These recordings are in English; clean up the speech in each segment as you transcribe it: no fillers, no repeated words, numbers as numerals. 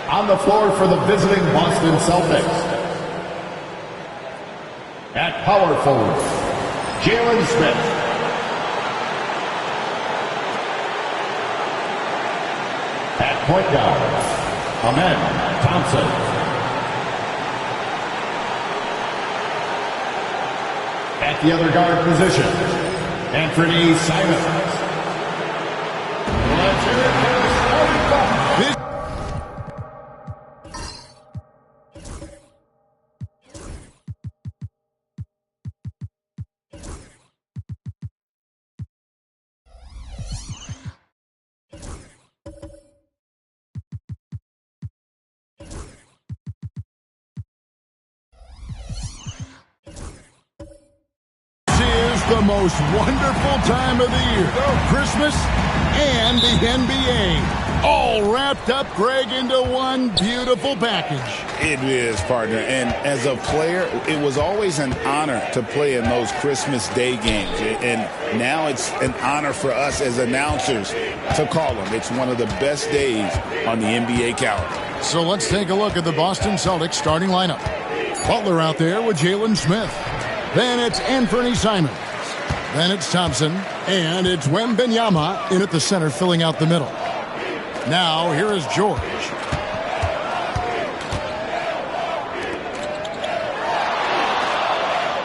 On the floor for the visiting Boston Celtics. At power forward, Jalen Smith. At point guard, Amen Thompson. At the other guard position, Anthony Simons. Let's hear it for the starting five. The most wonderful time of the year, Christmas and the NBA, all wrapped up, Greg, into one beautiful package. It is, partner, and as a player, it was always an honor to play in those Christmas Day games, and now it's an honor for us as announcers to call them. It's one of the best days on the NBA calendar. So let's take a look at the Boston Celtics starting lineup. Butler out there with Jalen Smith. Then it's Anthony Simons. Then it's Thompson, and it's Wembanyama in at the center, filling out the middle. Now, here is George.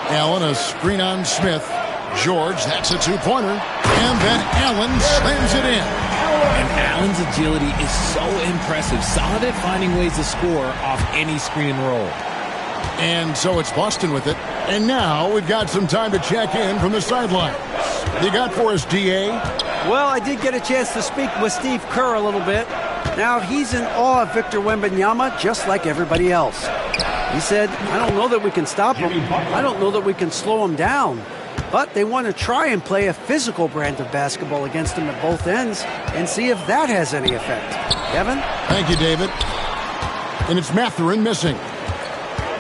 Allen, a screen on Smith. George, that's a two-pointer. And then Allen slams it in. And Allen's agility is so impressive. Solid at finding ways to score off any screen and roll. And so it's Boston with it. And now we've got some time to check in from the sideline. You got for us, D.A.? Well, I did get a chance to speak with Steve Kerr a little bit. Now, he's in awe of Victor Wembanyama, just like everybody else. He said, I don't know that we can stop him. I don't know that we can slow him down. But they want to try and play a physical brand of basketball against him at both ends and see if that has any effect. Kevin? Thank you, David. And it's Mathurin missing.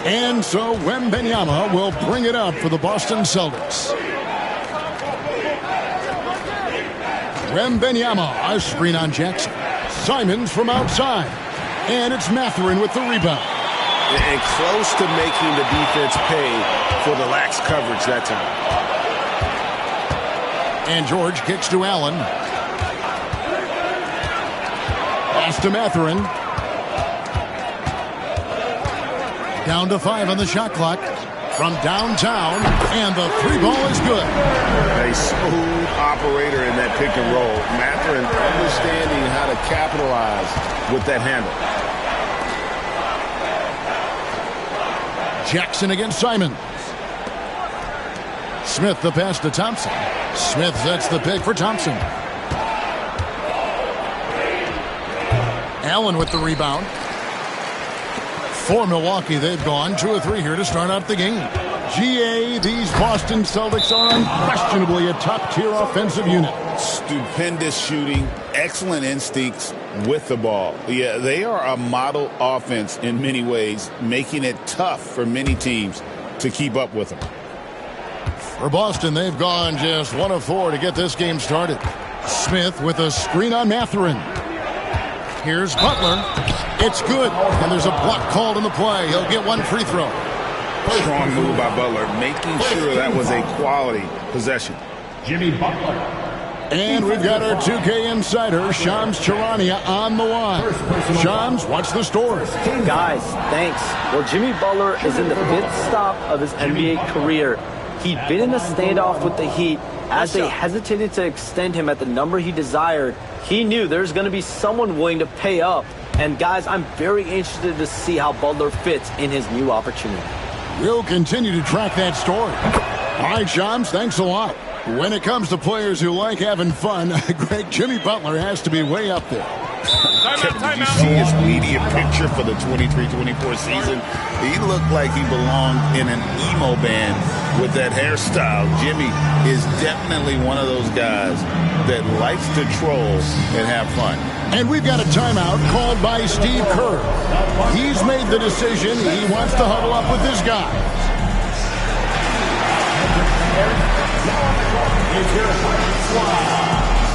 And so Wembanyama will bring it up for the Boston Celtics. Wembanyama, a screen on Jackson. Simons from outside. And it's Mathurin with the rebound. And close to making the defense pay for the lax coverage that time. And George kicks to Allen. Pass to Mathurin. Down to 5 on the shot clock from downtown, and the three ball is good. A smooth operator in that pick and roll. Mathurin understanding how to capitalize with that handle. Jackson against Simons. Smith the pass to Thompson. Smith sets the pick for Thompson. Allen with the rebound. For Milwaukee, they've gone 2 of 3 here to start out the game. GA, these Boston Celtics are unquestionably a top-tier offensive unit. Stupendous shooting, excellent instincts with the ball. Yeah, they are a model offense in many ways, making it tough for many teams to keep up with them. For Boston, they've gone just 1 of 4 to get this game started. Smith with a screen on Mathurin. Here's Butler. It's good, and there's a block called in the play. He'll get 1 free throw. Strong move by Butler, making sure that was a quality possession. Jimmy Butler. And we've got our 2K insider, Shams Charania, on the line. Shams, what's the story? Guys, thanks. Well, Jimmy Butler is in the 5th stop of his NBA career. He'd been in a standoff with the Heat. As they hesitated to extend him at the number he desired, he knew there's going to be someone willing to pay up. And guys, I'm very interested to see how Butler fits in his new opportunity. We'll continue to track that story. All right, Shams, thanks a lot. When it comes to players who like having fun, Greg, Jimmy Butler has to be way up there. Did you see his media picture for the 23-24 season? He looked like he belonged in an emo band with that hairstyle. Jimmy is definitely one of those guys that likes to troll and have fun. And we've got a timeout called by Steve Kerr. He's made the decision. He wants to huddle up with his guys.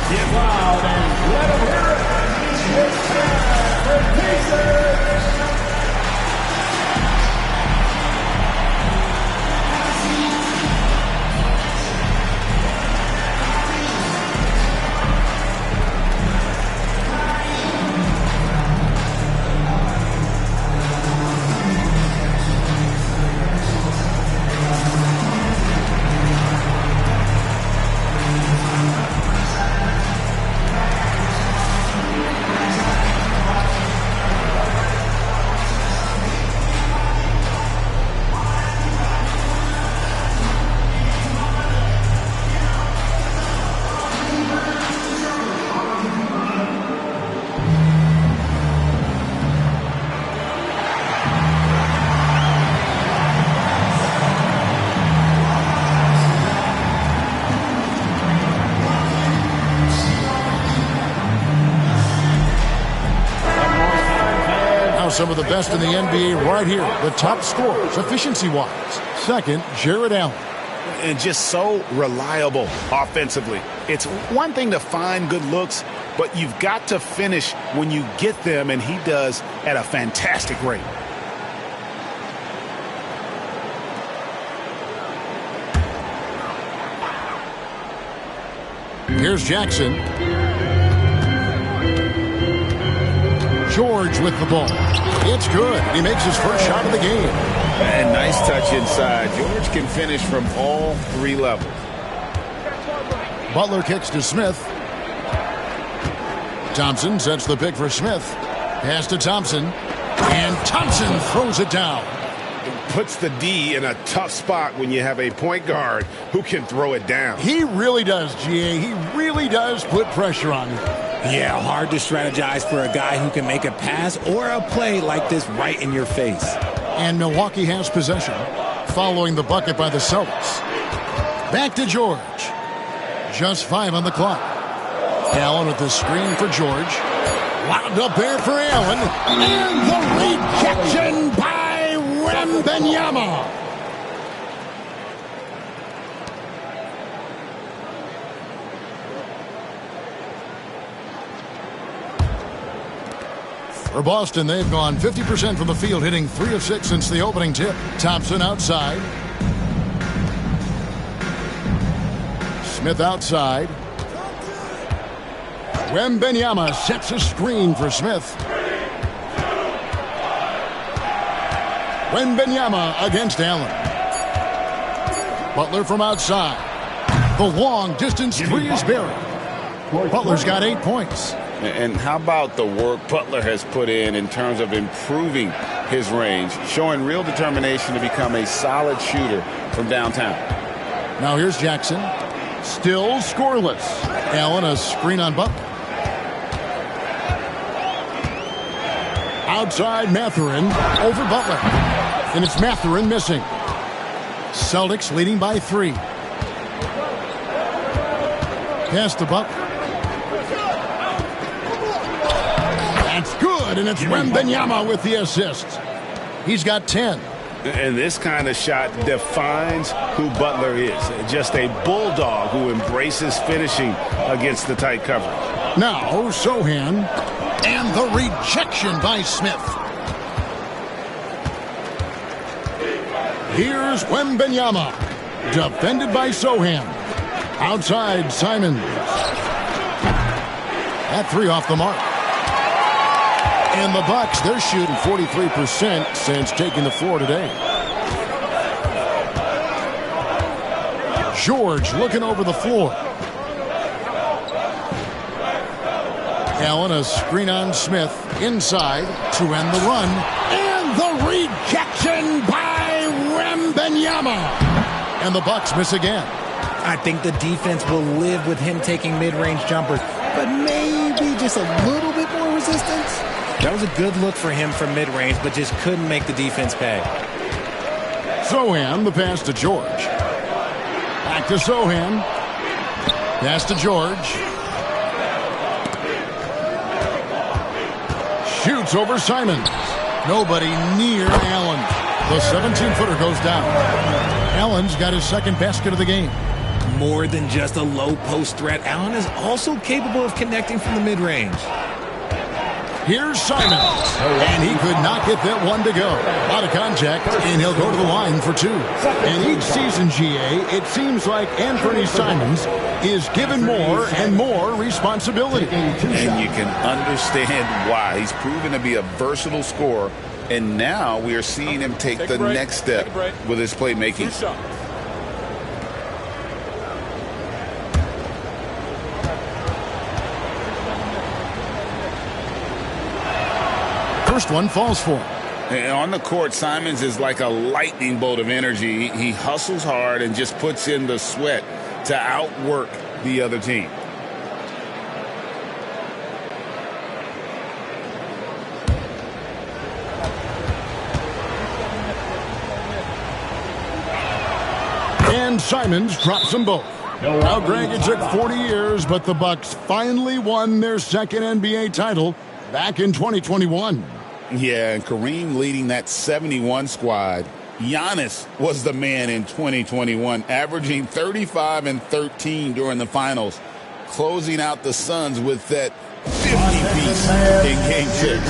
Get loud and let him hear it. It's time for Pacers some of the best in the NBA right here. The top scorers, efficiency-wise. Second, Jared Allen. And just so reliable offensively. It's one thing to find good looks, but you've got to finish when you get them, and he does at a fantastic rate. Here's Jackson. George with the ball. It's good. He makes his first shot of the game. And nice touch inside. George can finish from all three levels. Butler kicks to Smith. Thompson sets the pick for Smith. Pass to Thompson. And Thompson throws it down. Puts the D in a tough spot when you have a point guard who can throw it down. He really does, GA. He really does put pressure on you. Yeah, hard to strategize for a guy who can make a pass or a play like this right in your face. And Milwaukee has possession, following the bucket by the Celtics. Back to George. Just 5 on the clock. Allen with the screen for George. Wound up there for Allen. And the rejection by Wembanyama. For Boston, they've gone 50% from the field, hitting 3 of 6 since the opening tip. Thompson outside. Smith outside. Wembanyama sets a screen for Smith. Wembanyama against Allen. Butler from outside. The long-distance three is buried. Butler's got 8 points. And how about the work Butler has put in terms of improving his range, showing real determination to become a solid shooter from downtown. Now here's Jackson. Still scoreless. Allen a screen on Butler. Outside Mathurin over Butler. And it's Mathurin missing. Celtics leading by 3. Pass to Butler. That's good, and it's Wembanyama with the assist. He's got 10. And this kind of shot defines who Butler is. Just a bulldog who embraces finishing against the tight coverage. Now, Sohan, and the rejection by Smith. Here's Wembanyama, defended by Sohan. Outside, Simons. That 3 off the mark. And the Bucks, they're shooting 43% since taking the floor today. George looking over the floor. Allen a screen on Smith inside to end the run. And the rejection by Wembanyama. And the Bucks miss again. I think the defense will live with him taking mid-range jumpers, but maybe just a little bit more resistance. That was a good look for him from mid-range, but just couldn't make the defense pay. Sohan, the pass to George. Back to Sohan. Pass to George. Shoots over Simons. Nobody near Allen. The 17-footer goes down. Allen's got his second basket of the game. More than just a low-post threat, Allen is also capable of connecting from the mid-range. Here's Simons, and he could not get that one to go. Out of contact, and he'll go to the line for 2. And each season, GA, it seems like Anthony Simons is given more and more responsibility. And you can understand why. He's proven to be a versatile scorer, and now we are seeing him take the next step with his playmaking. First one falls for him. And on the court, Simons is like a lightning bolt of energy. He hustles hard and just puts in the sweat to outwork the other team. And Simons drops them both. Now, Greg, it took 40 years, but the Bucks finally won their second NBA title back in 2021. Yeah, and Kareem leading that 71 squad. Giannis was the man in 2021, averaging 35 and 13 during the finals, closing out the Suns with that 50-piece in Game 6.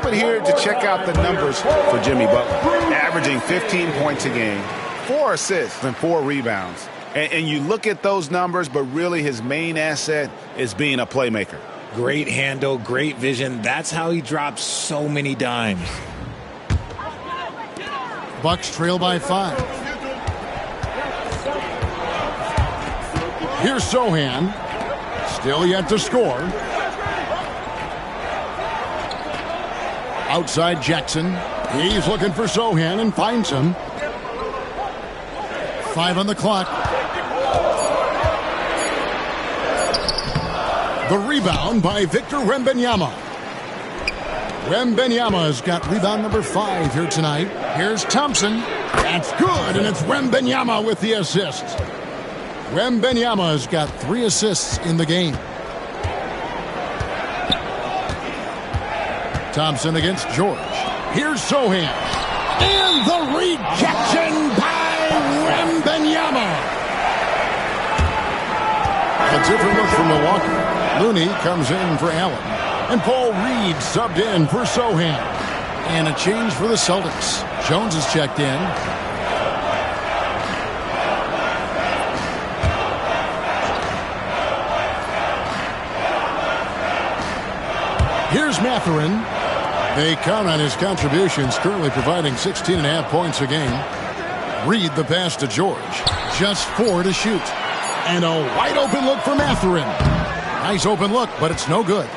Here to check out the numbers for Jimmy Butler. Averaging 15 points a game, 4 assists and 4 rebounds. And you look at those numbers, but really his main asset is being a playmaker. Great handle, great vision. That's how he drops so many dimes. Bucks trail by 5. Here's Sohan. Still yet to score. Outside Jackson. He's looking for Sohan and finds him. 5 on the clock. The rebound by Victor Wembanyama. Wembanyama's got rebound number 5 here tonight. Here's Thompson. That's good, and it's Wembanyama with the assist. Wembanyama's got 3 assists in the game. Thompson against George. Here's Sohan. And the rejection by Wembanyama. A different look from Milwaukee. Looney comes in for Allen. And Paul Reed subbed in for Sohan. And a change for the Celtics. Jones is checked in. Here's Mathurin. They count on his contributions, currently providing 16.5 points a game. Reed the pass to George. Just 4 to shoot. And a wide open look for Mathurin. Nice open look, but it's no good.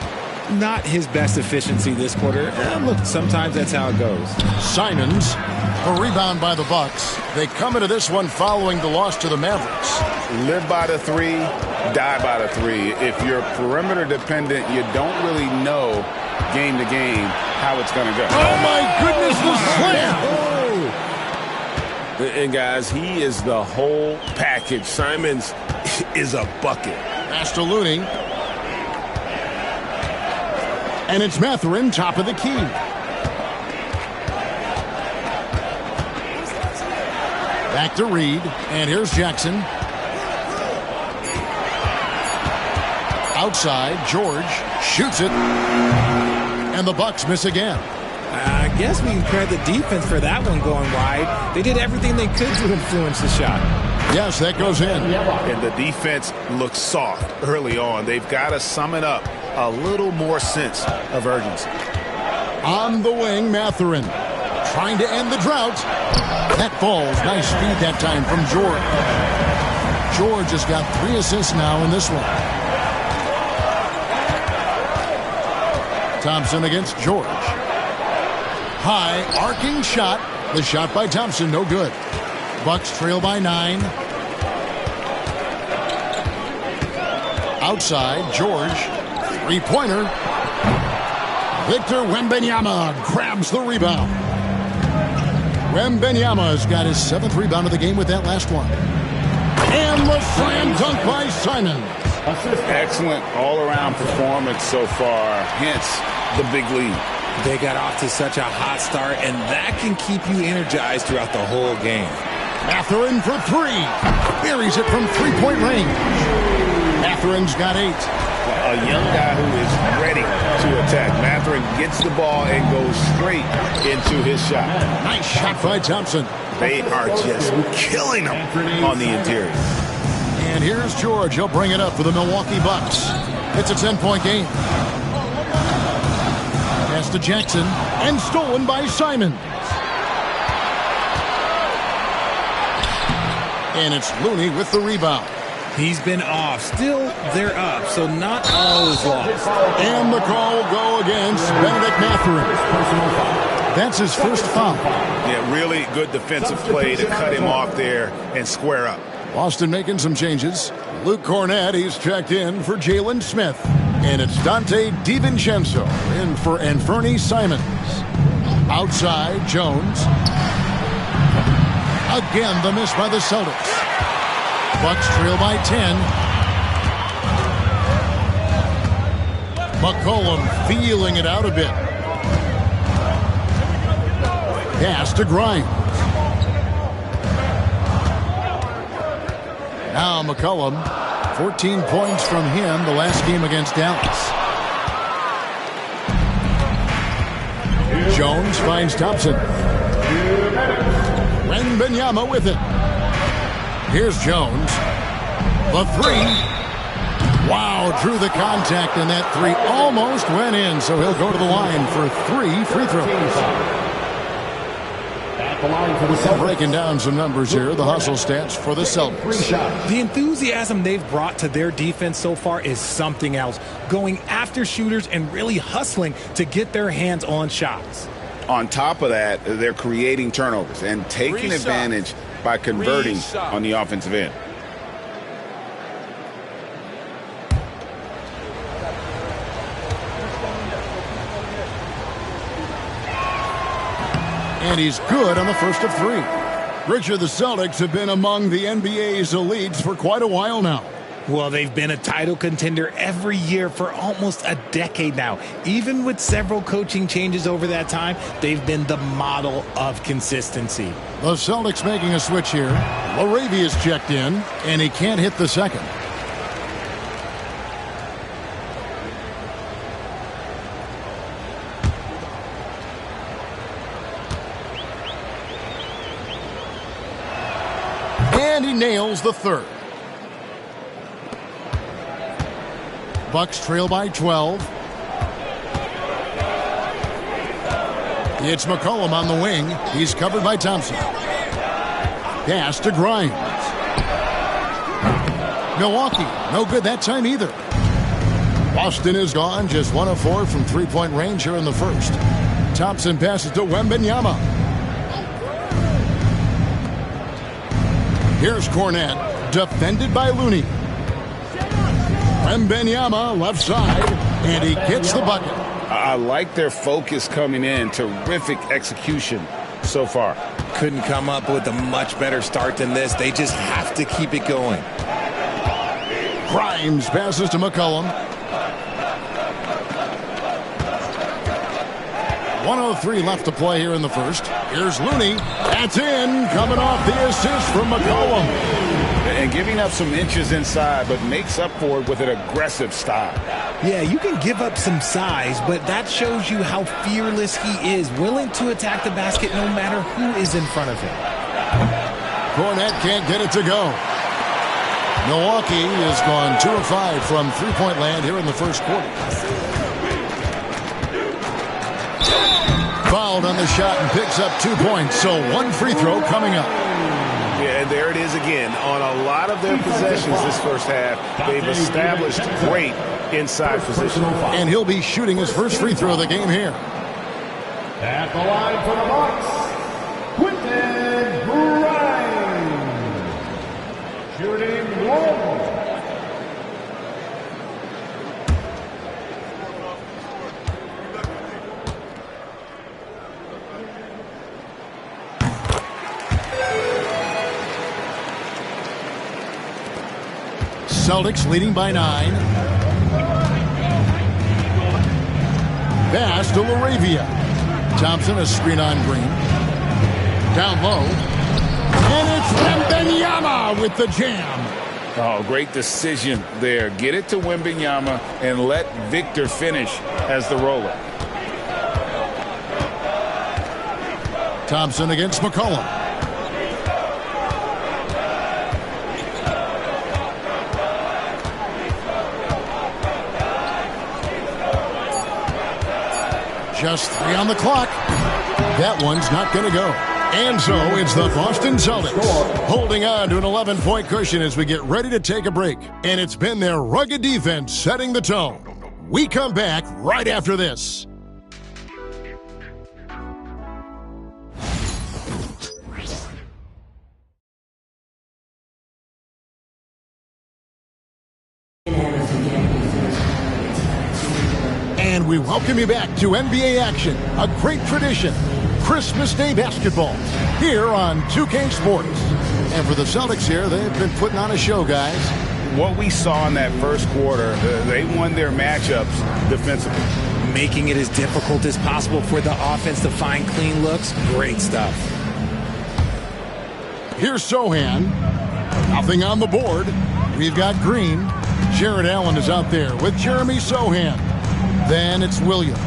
Not his best efficiency this quarter. Look, sometimes that's how it goes. Simons, a rebound by the Bucks. They come into this one following the loss to the Mavericks. Live by the 3, die by the 3. If you're perimeter dependent, you don't really know game to game how it's going to go. Oh, my goodness, the slam! And, guys, he is the whole package. Simons is a bucket. Pass to Looney. And it's Mathurin, top of the key. Back to Reed. And here's Jackson. Outside, George shoots it. And the Bucks miss again. I guess we can credit the defense for that one going wide. They did everything they could to influence the shot. Yes, that goes in. And the defense looks soft early on. They've got to sum it up. A little more sense of urgency. On the wing, Mathurin trying to end the drought. That falls. Nice feed that time from George. George has got 3 assists now in this one. Thompson against George. High arcing shot. The shot by Thompson, no good. Bucks trail by 9. Outside, George. 3-pointer. Victor Wembanyama grabs the rebound. Wembanyama's got his 7th rebound of the game with that last one. And the slam dunk by Simons. Excellent all-around performance so far, hence the big lead. They got off to such a hot start, and that can keep you energized throughout the whole game. Mathurin for three. Buries it from three-point range. Mathurin's got 8. A young guy who is ready to attack. Mathurin gets the ball and goes straight into his shot. Nice shot by Thompson. They are just killing him on the interior. And here's George. He'll bring it up for the Milwaukee Bucks. It's a 10-point game. Pass to Jackson, and stolen by Simon. And it's Looney with the rebound. He's been off. Still, they're up, so not all is lost. And the call will go against Benedict Mathurin. That's his first foul. Yeah, really good defensive play to cut him off there and square up. Boston making some changes. Luke Cornett, he's checked in for Jalen Smith. And it's Dante DiVincenzo in for Anfernee Simons. Outside, Jones. Again, the miss by the Celtics. Bucks trail by 10. McCollum feeling it out a bit. Pass to Grimes. Now McCollum, 14 points from him the last game against Dallas. Jones finds Thompson. Wembanyama with it. Here's Jones. The three. Wow, drew the contact, and that three almost went in, so he'll go to the line for 3 free throws. Breaking down some numbers here, the hustle stats for the Celtics. The enthusiasm they've brought to their defense so far is something else. Going after shooters and really hustling to get their hands on shots. On top of that, they're creating turnovers and taking advantage by converting on the offensive end. And he's good on the first of 3. Richard, the Celtics have been among the NBA's elites for quite a while now. Well, they've been a title contender every year for almost a decade now. Even with several coaching changes over that time, they've been the model of consistency. The Celtics making a switch here. Laravia's checked in, and he can't hit the second. And he nails the third. Bucks trail by 12. It's McCollum on the wing. He's covered by Thompson. Pass to Grimes. Milwaukee, no good that time either. Boston is gone, just 1 of 4 from three-point range here in the first. Thompson passes to Wembanyama. Here's Cornett, defended by Looney. Wembanyama left side, and he gets the bucket. I like their focus coming in. Terrific execution so far. Couldn't come up with a much better start than this. They just have to keep it going. Grimes passes to McCollum. 1:03 left to play here in the first. Here's Looney. That's in. Coming off the assist from McCollum. And giving up some inches inside, but makes up for it with an aggressive style. Yeah, you can give up some size, but that shows you how fearless he is, willing to attack the basket no matter who is in front of him. Cornett can't get it to go. Milwaukee has gone 2 of 5 from three-point land here in the first quarter. Fouled on the shot and picks up 2 points, so 1 free throw coming up. Yeah, and there it is again. On a lot of their possessions this first half, they've established great inside position. And he'll be shooting his first free throw of the game here. At the line for the Bucks, Quentin Grimes. Shooting 1. Celtics leading by 9. Pass to Laravia. Thompson, a screen on Green. Down low. And it's Wembanyama with the jam. Oh, great decision there. Get it to Wembanyama and let Victor finish as the roller. Thompson against McCollum. Just 3 on the clock. That one's not going to go. And so it's the Boston Celtics holding on to an 11-point cushion as we get ready to take a break. And it's been their rugged defense setting the tone. We come back right after this. And we welcome you back to NBA action, a great tradition. Christmas Day basketball here on 2K Sports. And for the Celtics here, they've been putting on a show, guys. What we saw in that first quarter, they won their matchups defensively. Making it as difficult as possible for the offense to find clean looks. Great stuff. Here's Sohan. Nothing on the board. We've got Green. Jared Allen is out there with Jeremy Sohan. Then it's Williams.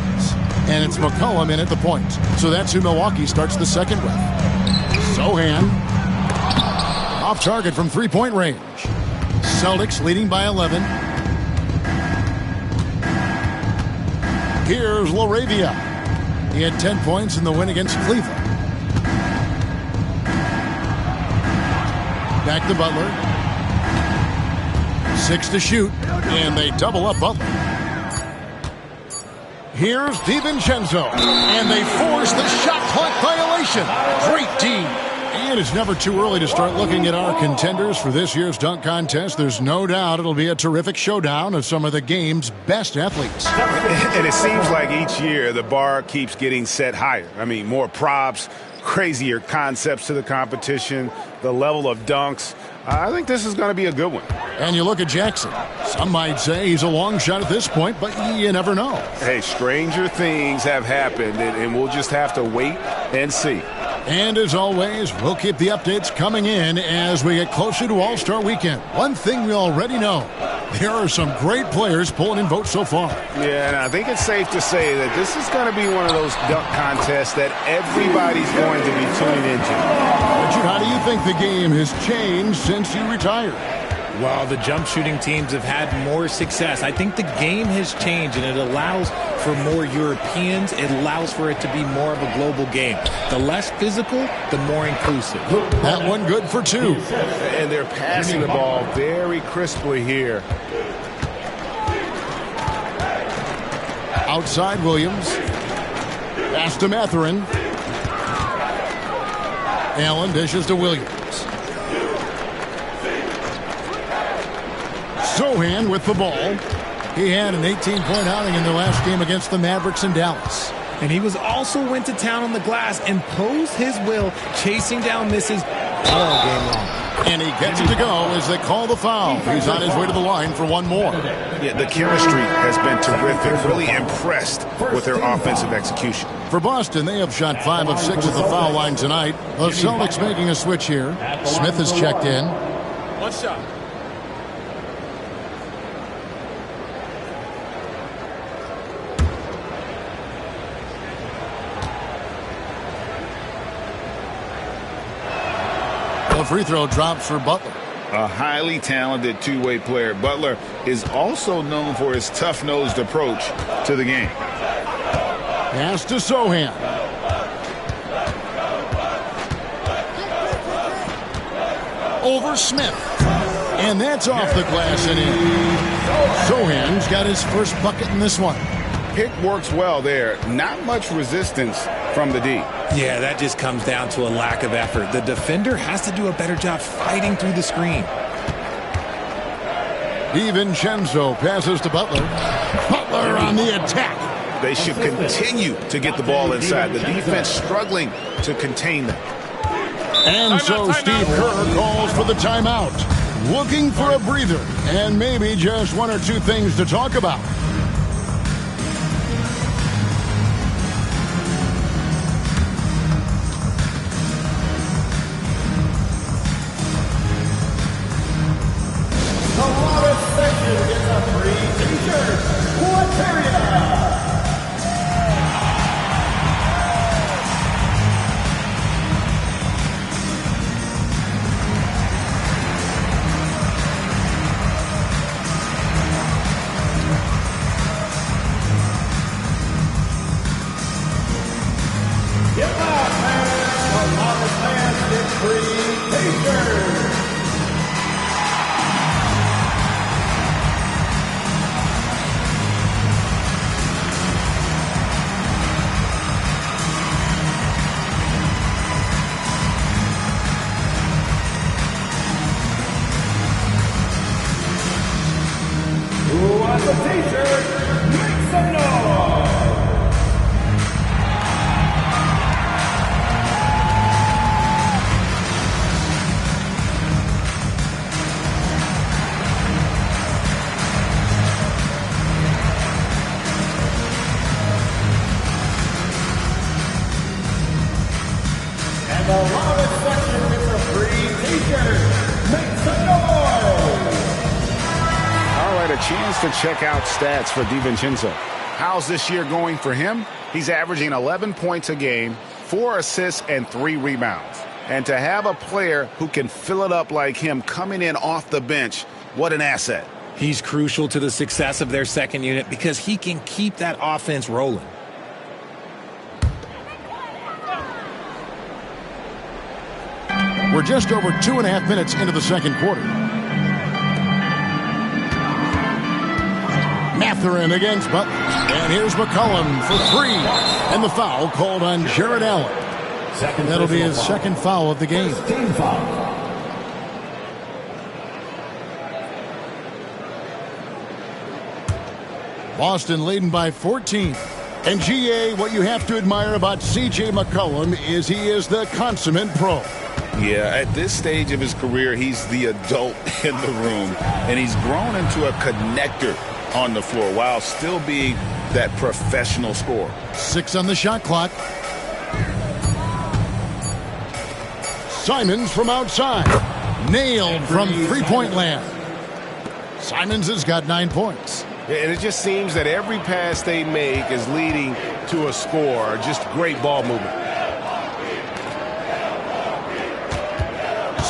And it's McCollum in at the point. So that's who Milwaukee starts the second with. Sohan. Off target from three-point range. Celtics leading by 11. Here's Laravia. He had 10 points in the win against Cleveland. Back to Butler. 6 to shoot. And they double up Butler. Here's DiVincenzo, and they force the shot clock violation. Great D. And it's never too early to start looking at our contenders for this year's dunk contest. There's no doubt it'll be a terrific showdown of some of the game's best athletes. And it seems like each year the bar keeps getting set higher. I mean, more props, crazier concepts to the competition, the level of dunks. I think this is going to be a good one. And you look at Jackson. Some might say he's a long shot at this point, but you never know. Hey, stranger things have happened, and we'll just have to wait and see. And as always, we'll keep the updates coming in as we get closer to All-Star Weekend. One thing we already know, there are some great players pulling in votes so far. Yeah, and I think it's safe to say that this is going to be one of those dunk contests that everybody's going to be tuning into. Richard, how do you think the game has changed since you retired? Well, the jump shooting teams have had more success. I think the game has changed, and it allows for more Europeans. It allows for it to be more of a global game. The less physical, the more inclusive. That one good for 2. And they're passing the ball very crisply here. Outside Williams. Pass to Mathurin. Allen dishes to Williams. Sohan with the ball. He had an 18-point outing in their last game against the Mavericks in Dallas. And he was also went to town on the glass and posed his will, chasing down misses all game long. And he gets it to go as they call the foul. He's on his way to the line for one more. Yeah, the chemistry has been terrific. Really impressed with their offensive execution. For Boston, they have shot 5 of 6 at the foul line tonight. The Celtics making a switch here. Smith has checked in. One shot. The free throw drops for Butler. A highly talented two-way player. Butler is also known for his tough-nosed approach to the game. Pass to Sohan. Over Smith. And that's off the glass and in. Sohan's got his first bucket in this one. Pick works well there. Not much resistance from the D. Yeah, that just comes down to a lack of effort. The defender has to do a better job fighting through the screen. DiVincenzo passes to Butler. Butler on the attack. They should continue to get the ball inside. The defense struggling to contain them. And so Steve Kerr calls for the timeout. Looking for a breather and maybe just one or two things to talk about. free T-shirt. Who wants a T-shirt? Make some noise! And the loudest section gets a free T-shirt. Make some noise! All right, a chance to check out stats for DiVincenzo. How's this year going for him? He's averaging 11 points a game, 4 assists, and 3 rebounds. And to have a player who can fill it up like him coming in off the bench, what an asset. He's crucial to the success of their second unit because he can keep that offense rolling. We're just over 2.5 minutes into the second quarter. Mathurin against Butler. And here's McCollum for 3. And the foul called on Jared Allen. That'll be his second foul of the game. Team foul. Boston leading by 14. And GA, what you have to admire about C.J. McCollum is he is the consummate pro. Yeah, at this stage of his career, he's the adult in the room, and he's grown into a connector on the floor while still being that professional scorer. 6 on the shot clock. Simons from outside. Nailed from three-point land. Simons has got 9 points. And it just seems that every pass they make is leading to a score. Just great ball movement.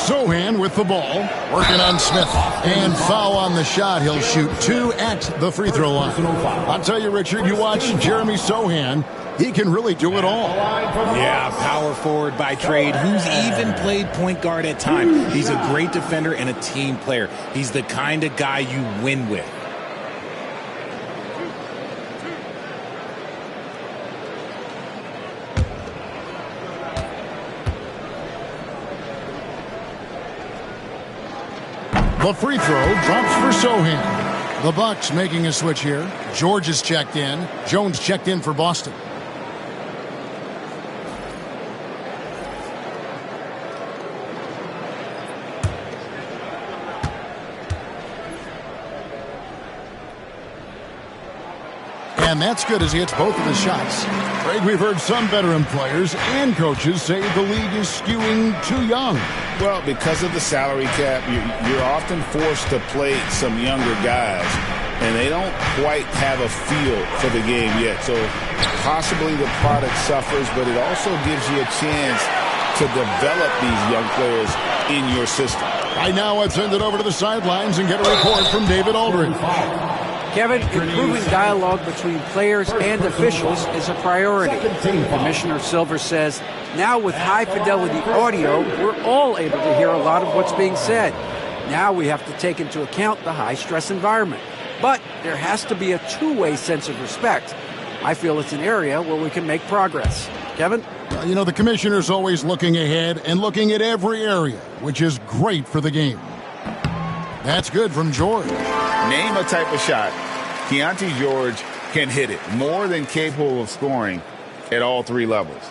Sohan with the ball, working on Smith, and foul on the shot. He'll shoot 2 at the free throw line. I'll tell you, Richard, you watch Jeremy Sohan, he can really do it all. Yeah, power forward by trade, who's even played point guard at times. He's a great defender and a team player. He's the kind of guy you win with. The free throw drops for Sohan. The Bucks making a switch here. George is checked in. Jones checked in for Boston. And that's good as he hits both of his shots. Craig, we've heard some veteran players and coaches say the league is skewing too young. Well, because of the salary cap, you're often forced to play some younger guys, and they don't quite have a feel for the game yet. So possibly the product suffers, but it also gives you a chance to develop these young players in your system. Right now, let's send it over to the sidelines and get a report from David Aldridge. Kevin, improving dialogue between players and officials is a priority. Commissioner Silver says, now with high-fidelity audio, we're all able to hear a lot of what's being said. Now we have to take into account the high-stress environment. But there has to be a two-way sense of respect. I feel it's an area where we can make progress. Kevin? You know, the commissioner's always looking ahead and looking at every area, which is great for the game. That's good from George. Name a type of shot Keontae George can hit it, more than capable of scoring at all 3 levels.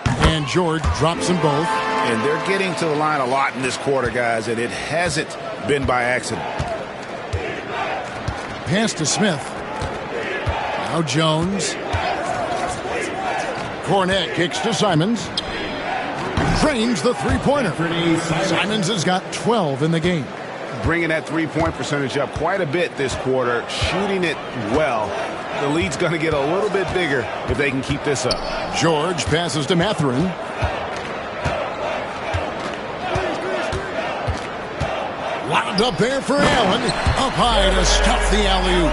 And George drops them both. And they're getting to the line a lot in this quarter, guys, and it hasn't been by accident. Pass to Smith. Now Jones. Cornette kicks to Simons. Drains the three-pointer. Simons has got 12 in the game. Bringing that three-point percentage up quite a bit this quarter, shooting it well. The lead's going to get a little bit bigger if they can keep this up. George passes to Mathurin. Lobbed Lobbed up there for Allen. Up high to stuff the alley-oop.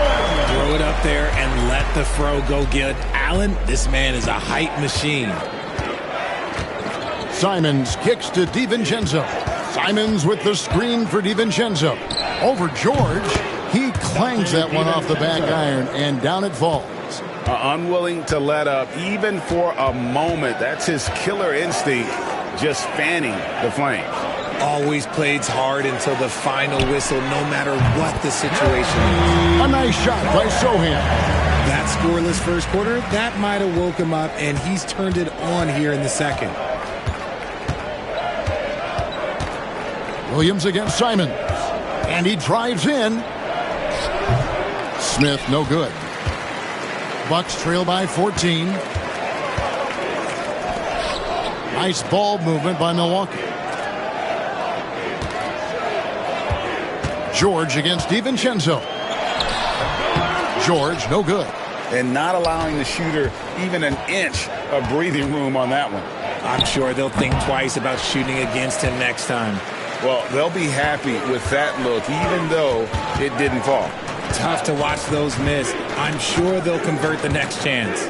Throw it up there and let the throw go get Allen. This man is a height machine. Simons kicks to DiVincenzo. Simons with the screen for DiVincenzo. Over George. He clangs that one off the back iron, and down it falls. Unwilling to let up, even for a moment. That's his killer instinct, just fanning the flames. Always plays hard until the final whistle, no matter what the situation is. A nice shot by Sohan. That scoreless first quarter, that might have woke him up, and he's turned it on here in the second. Williams against Simons. And he drives in. Smith, no good. Bucks trail by 14. Nice ball movement by Milwaukee. George against DiVincenzo. George, no good. And not allowing the shooter even an inch of breathing room on that one. I'm sure they'll think twice about shooting against him next time. Well, they'll be happy with that look, even though it didn't fall. Tough to watch those miss. I'm sure they'll convert the next chance.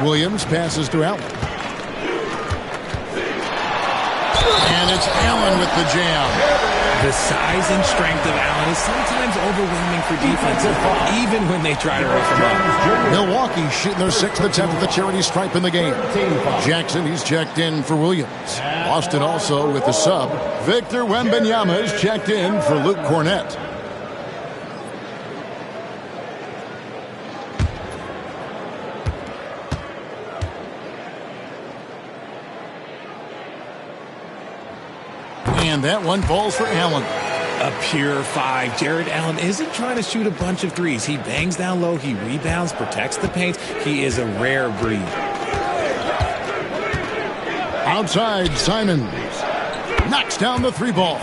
Williams passes to Allen. And it's Allen with the jam. The size and strength of Allen is sometimes overwhelming for defenses, even when they try to rough him up. Milwaukee shooting their 6th attempt at the charity stripe in the game. Jackson, he's checked in for Williams. Boston also with the sub. Victor Wembanyama is checked in for Luke Cornett. And that one falls for Allen. A pure 5. Jared Allen isn't trying to shoot a bunch of threes. He bangs down low. He rebounds, protects the paint. He is a rare breed. Outside, Simons. Knocks down the 3-ball.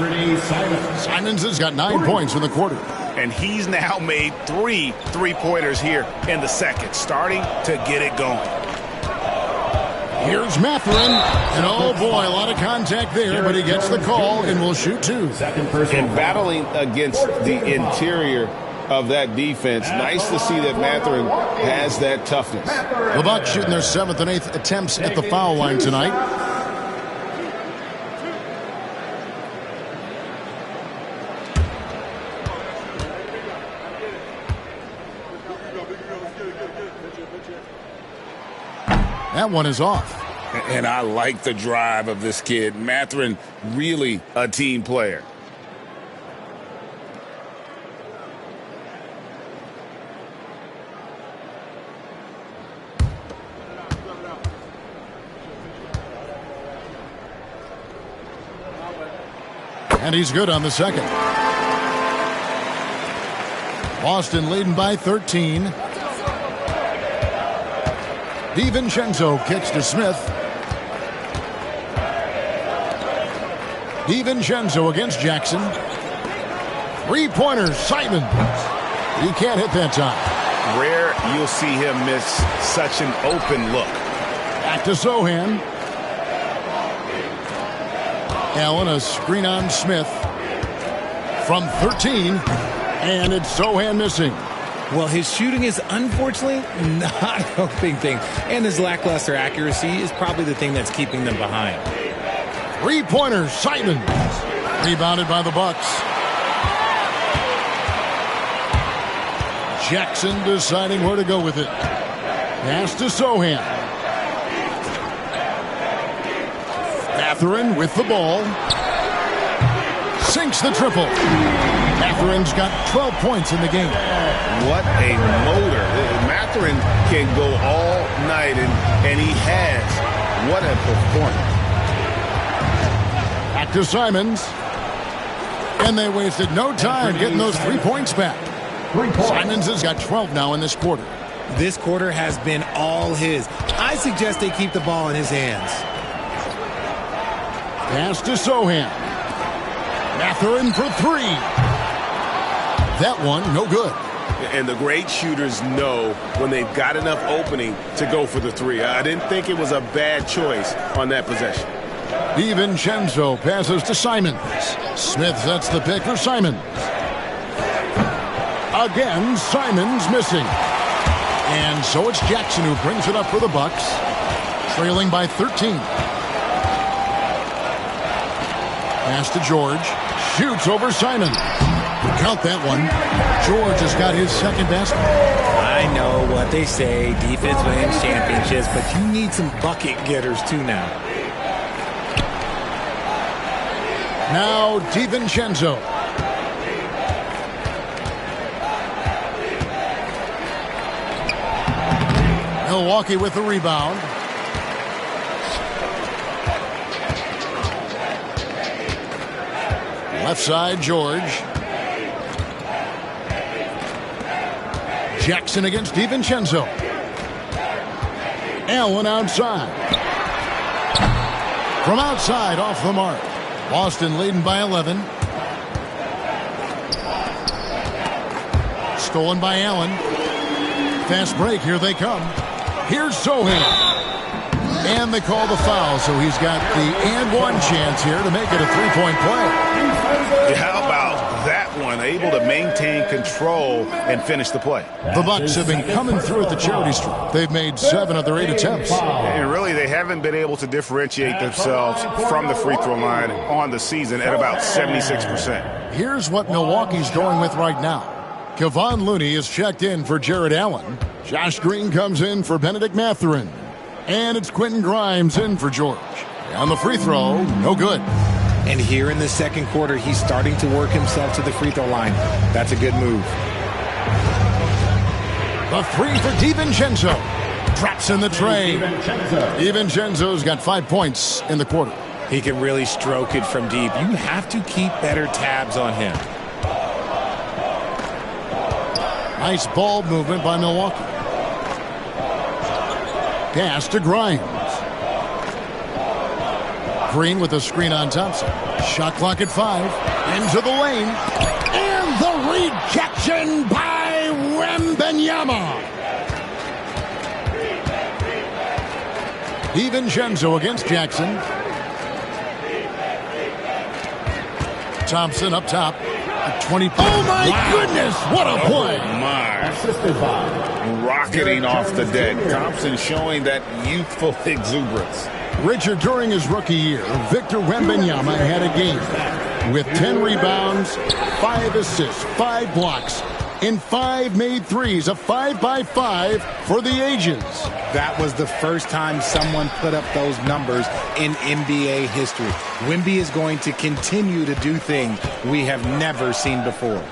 Simons has got 9 points in the quarter. And he's now made 3 3-pointers here in the second, starting to get it going. Here's Mathurin, and oh boy, a lot of contact there, but he gets the call and will shoot 2. And battling against the interior of that defense, nice to see that Mathurin has that toughness. The Bucks shooting their 7th and 8th attempts at the foul line tonight. That one is off. And I like the drive of this kid. Mathurin, really a team player. And he's good on the second. Boston leading by 13. DiVincenzo kicks to Smith. DiVincenzo against Jackson. 3-pointers, Simons. He can't hit that time. Rare you'll see him miss such an open look. Back to Sohan. Allen, a screen on Smith. From 13. And it's Sohan missing. Well, his shooting is unfortunately not helping things. And his lackluster accuracy is probably the thing that's keeping them behind. 3-pointers, Simons. Rebounded by the Bucks. Jackson deciding where to go with it. Pass to Sohan. Mathurin with the ball. Sinks the triple. Mathurin's got 12 points in the game. What a motor. Mathurin can go all night, and he has. What a performance. Back to Simons. And they wasted no time getting those 3 points back. Simons has got 12 now in this quarter. This quarter has been all his. I suggest they keep the ball in his hands. Pass to Sohan. Mathurin for 3. That one, no good. And the great shooters know when they've got enough opening to go for the 3. I didn't think it was a bad choice on that possession. DiVincenzo passes to Simons. Smith sets the pick for Simons. Again, Simons missing. And so it's Jackson who brings it up for the Bucks, trailing by 13. Pass to George. Shoots over Simon. Count that one. George has got his second basket. I know what they say, defense wins championships, but you need some bucket getters too now. Now DiVincenzo. Milwaukee with the rebound. Left side, George. Jackson against DiVincenzo. Allen outside. From outside, off the mark. Boston leading by 11. Stolen by Allen. Fast break, here they come. Here's Sohan. And they call the foul, so he's got the and one chance here to make it a three-point play. How about that one? Able to maintain control and finish the play. The Bucks have been coming through at the charity stripe. They've made 7 of their 8 attempts. And really, they haven't been able to differentiate themselves from the free throw line on the season at about 76%. Here's what Milwaukee's going with right now. Kevon Looney is checked in for Jared Allen. Josh Green comes in for Benedict Mathurin. And it's Quentin Grimes in for George. On the free throw, no good. And here in the second quarter, he's starting to work himself to the free throw line. That's a good move. The three for DiVincenzo. Drops in the tray. DiVincenzo's got 5 points in the quarter. He can really stroke it from deep. You have to keep better tabs on him. Nice ball movement by Milwaukee. Pass to Grimes. Green with a screen on Thompson. Shot clock at 5. Into the lane. And the rejection by Wembanyama. DiVincenzo against Jackson. Thompson up top. At 20. Oh my goodness! What a play! Rocketing off the deck. Thompson showing that youthful exuberance. Richard, during his rookie year, Victor Wembanyama had a game with 10 rebounds, 5 assists, 5 blocks, and 5 made threes, a 5-by-5 for the ages. That was the first time someone put up those numbers in NBA history. Wemby is going to continue to do things we have never seen before.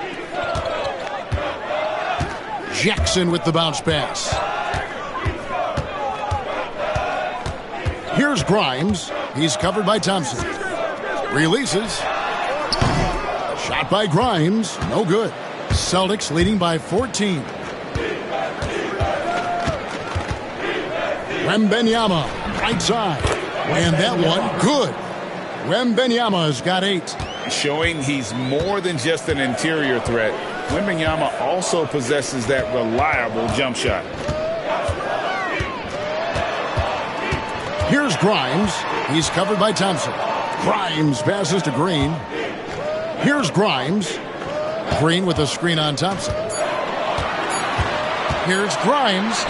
Jackson with the bounce pass. Here's Grimes. He's covered by Thompson. Releases. Shot by Grimes. No good. Celtics leading by 14. Wembanyama, right side. And that one, good. Wembanyama's got 8. Showing he's more than just an interior threat. Wembanyama also possesses that reliable jump shot. Here's Grimes. He's covered by Thompson. Grimes passes to Green. Here's Grimes. Green with a screen on Thompson. Here's Grimes.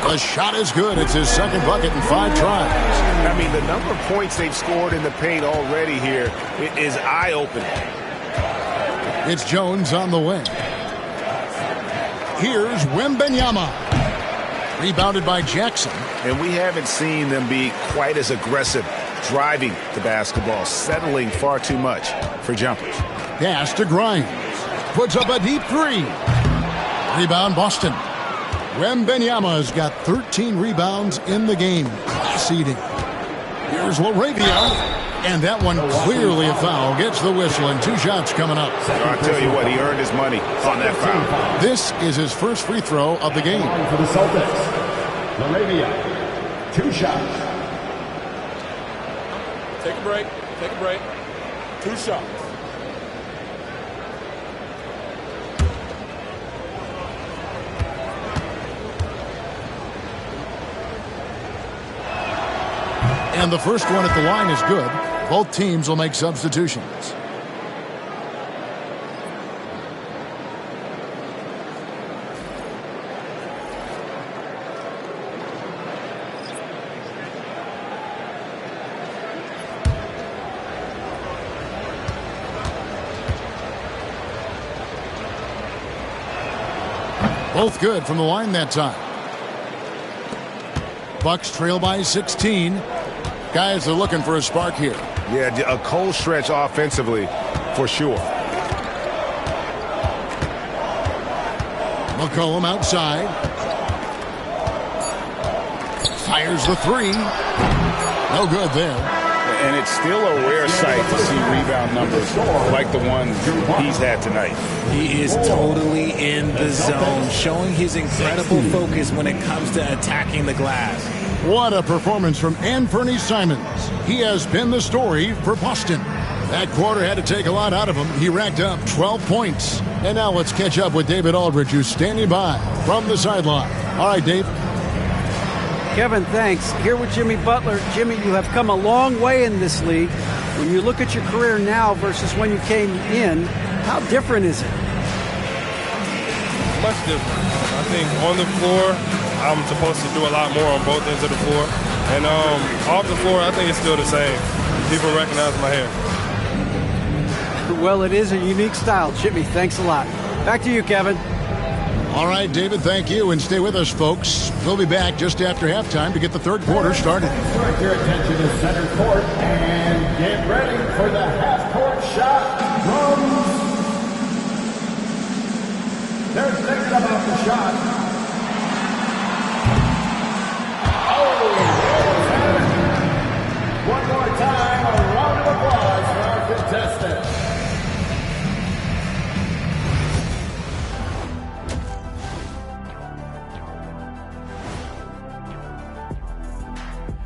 The shot is good. It's his second bucket in 5 tries. I mean, the number of points they've scored in the paint already here is eye-opening. It's Jones on the wing. Here's Wembanyama. Rebounded by Jackson. And we haven't seen them be quite as aggressive driving the basketball, settling far too much for jumpers. Pass to Grimes. Puts up a deep 3. Rebound Boston. Wembanyama's got 13 rebounds in the game. Class eating. Here's LaRavia. And that one clearly a foul. Gets the whistle and 2 shots coming up. I'll tell you what, he earned his money on that foul. This is his first free throw of the game. For the Celtics, LaRavia, 2 shots. Take a break. Take a break. 2 shots. And the first one at the line is good. Both teams will make substitutions. Both good from the line that time. Bucks trail by 16. Guys are looking for a spark here. Yeah, a cold stretch offensively for sure. McCollum outside. Fires the three. No good there. And it's still a rare sight to see rebound numbers like the one he's had tonight. He is totally in the zone, showing his incredible focus when it comes to attacking the glass. What a performance from Anthony Simons. He has been the story for Boston. That quarter had to take a lot out of him. He racked up 12 points. And now let's catch up with David Aldridge, who's standing by from the sideline. All right, Dave. Kevin, thanks. Here with Jimmy Butler. Jimmy, you have come a long way in this league. When you look at your career now versus when you came in, how different is it? Much different. I think on the floor, I'm supposed to do a lot more on both ends of the floor. And off the floor, I think it's still the same. People recognize my hair. Well, it is a unique style. Jimmy, thanks a lot. Back to you, Kevin. All right, David, thank you. And stay with us, folks. We'll be back just after halftime to get the third quarter started. Direct your attention to center court and get ready for the half-court shot from... They're thinking about the shot. One more time, a round of applause for our contestant.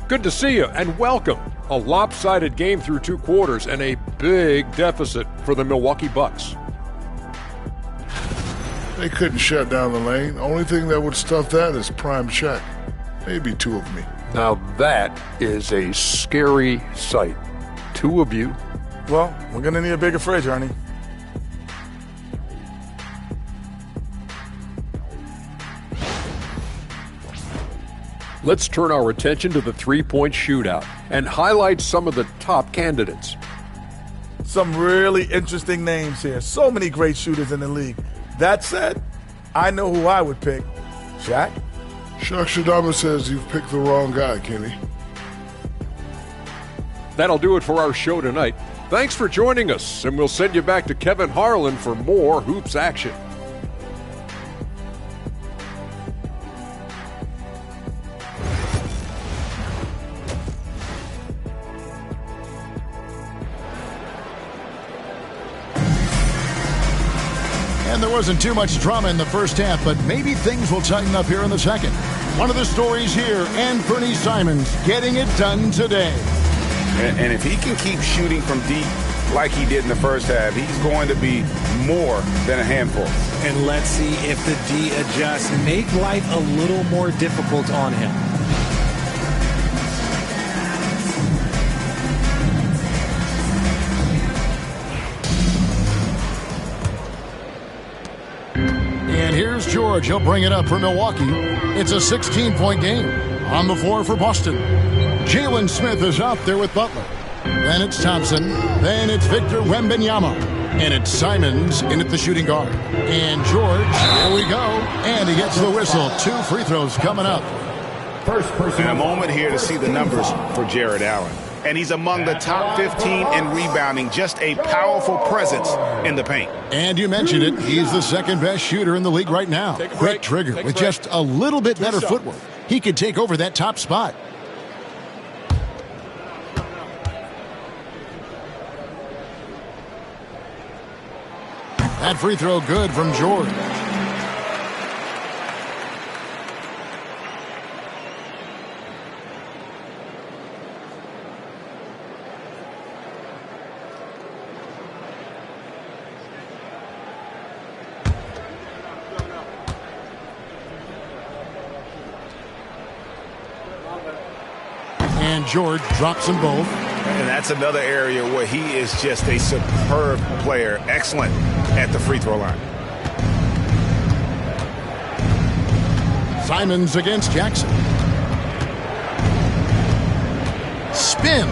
Good to see you and welcome. A lopsided game through two quarters and a big deficit for the Milwaukee Bucks. They couldn't shut down the lane. Only thing that would stuff that is prime check. Maybe two of me. Now that is a scary sight. Two of you. Well, we're going to need a bigger fridge, Ernie. Let's turn our attention to the three-point shootout and highlight some of the top candidates. Some really interesting names here. So many great shooters in the league. That said, I know who I would pick. Shaq? Shaq Shadama says you've picked the wrong guy, Kenny. That'll do it for our show tonight. Thanks for joining us, and we'll send you back to Kevin Harlan for more hoops action. And there wasn't too much drama in the first half, but maybe things will tighten up here in the second. One of the stories here, Anthony Simons getting it done today. And if he can keep shooting from deep like he did in the first half, he's going to be more than a handful. And let's see if the D adjusts, make life a little more difficult on him. And here's George. He'll bring it up for Milwaukee. It's a 16-point game. On the floor for Boston, Jalen Smith is out there with Butler. Then it's Thompson. Then it's Victor Wembanyama. And it's Simons in at the shooting guard. And George, here we go. And he gets the whistle. 2 free throws coming up. First person. And a moment here to see the numbers for Jared Allen. And he's among the top 15 in rebounding. Just a powerful presence in the paint. And you mentioned it. He's the second best shooter in the league right now. Quick trigger with just a little bit better footwork. He could take over that top spot. That free throw good from George. And George drops them both. And that's another area where he is just a superb player. Excellent at the free throw line. Simons against Jackson. Spins.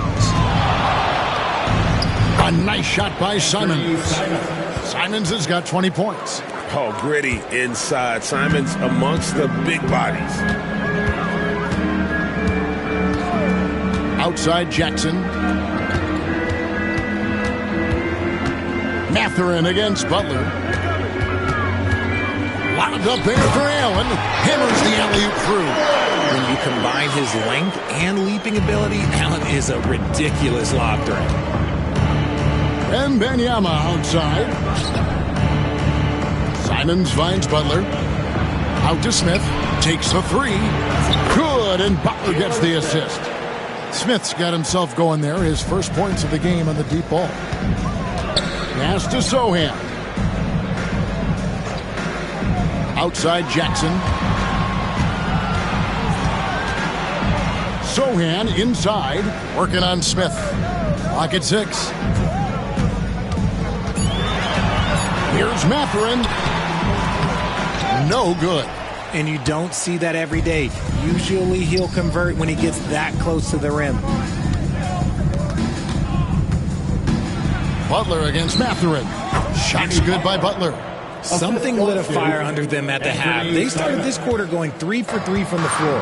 A nice shot by Simons. Simons has got 20 points. Oh, gritty inside. Simons amongst the big bodies. Outside Jackson. Mathurin against Butler. Lobbed up there for Allen. Hammers the alley-oop through. When you combine his length and leaping ability, Allen is a ridiculous lob threat. Wembanyama outside. Simons finds Butler. Out to Smith. Takes the three. Good, and Butler gets the assist. Smith's got himself going there. His first points of the game on the deep ball. Pass to Sohan. Outside Jackson. Sohan inside. Working on Smith. Clock at 6. Here's Mathurin. No good. And you don't see that every day. Usually he'll convert when he gets that close to the rim. Butler against Mathurin. Shot's good by Butler. Something lit a fire under them at the half. They started this quarter going 3 for 3 from the floor.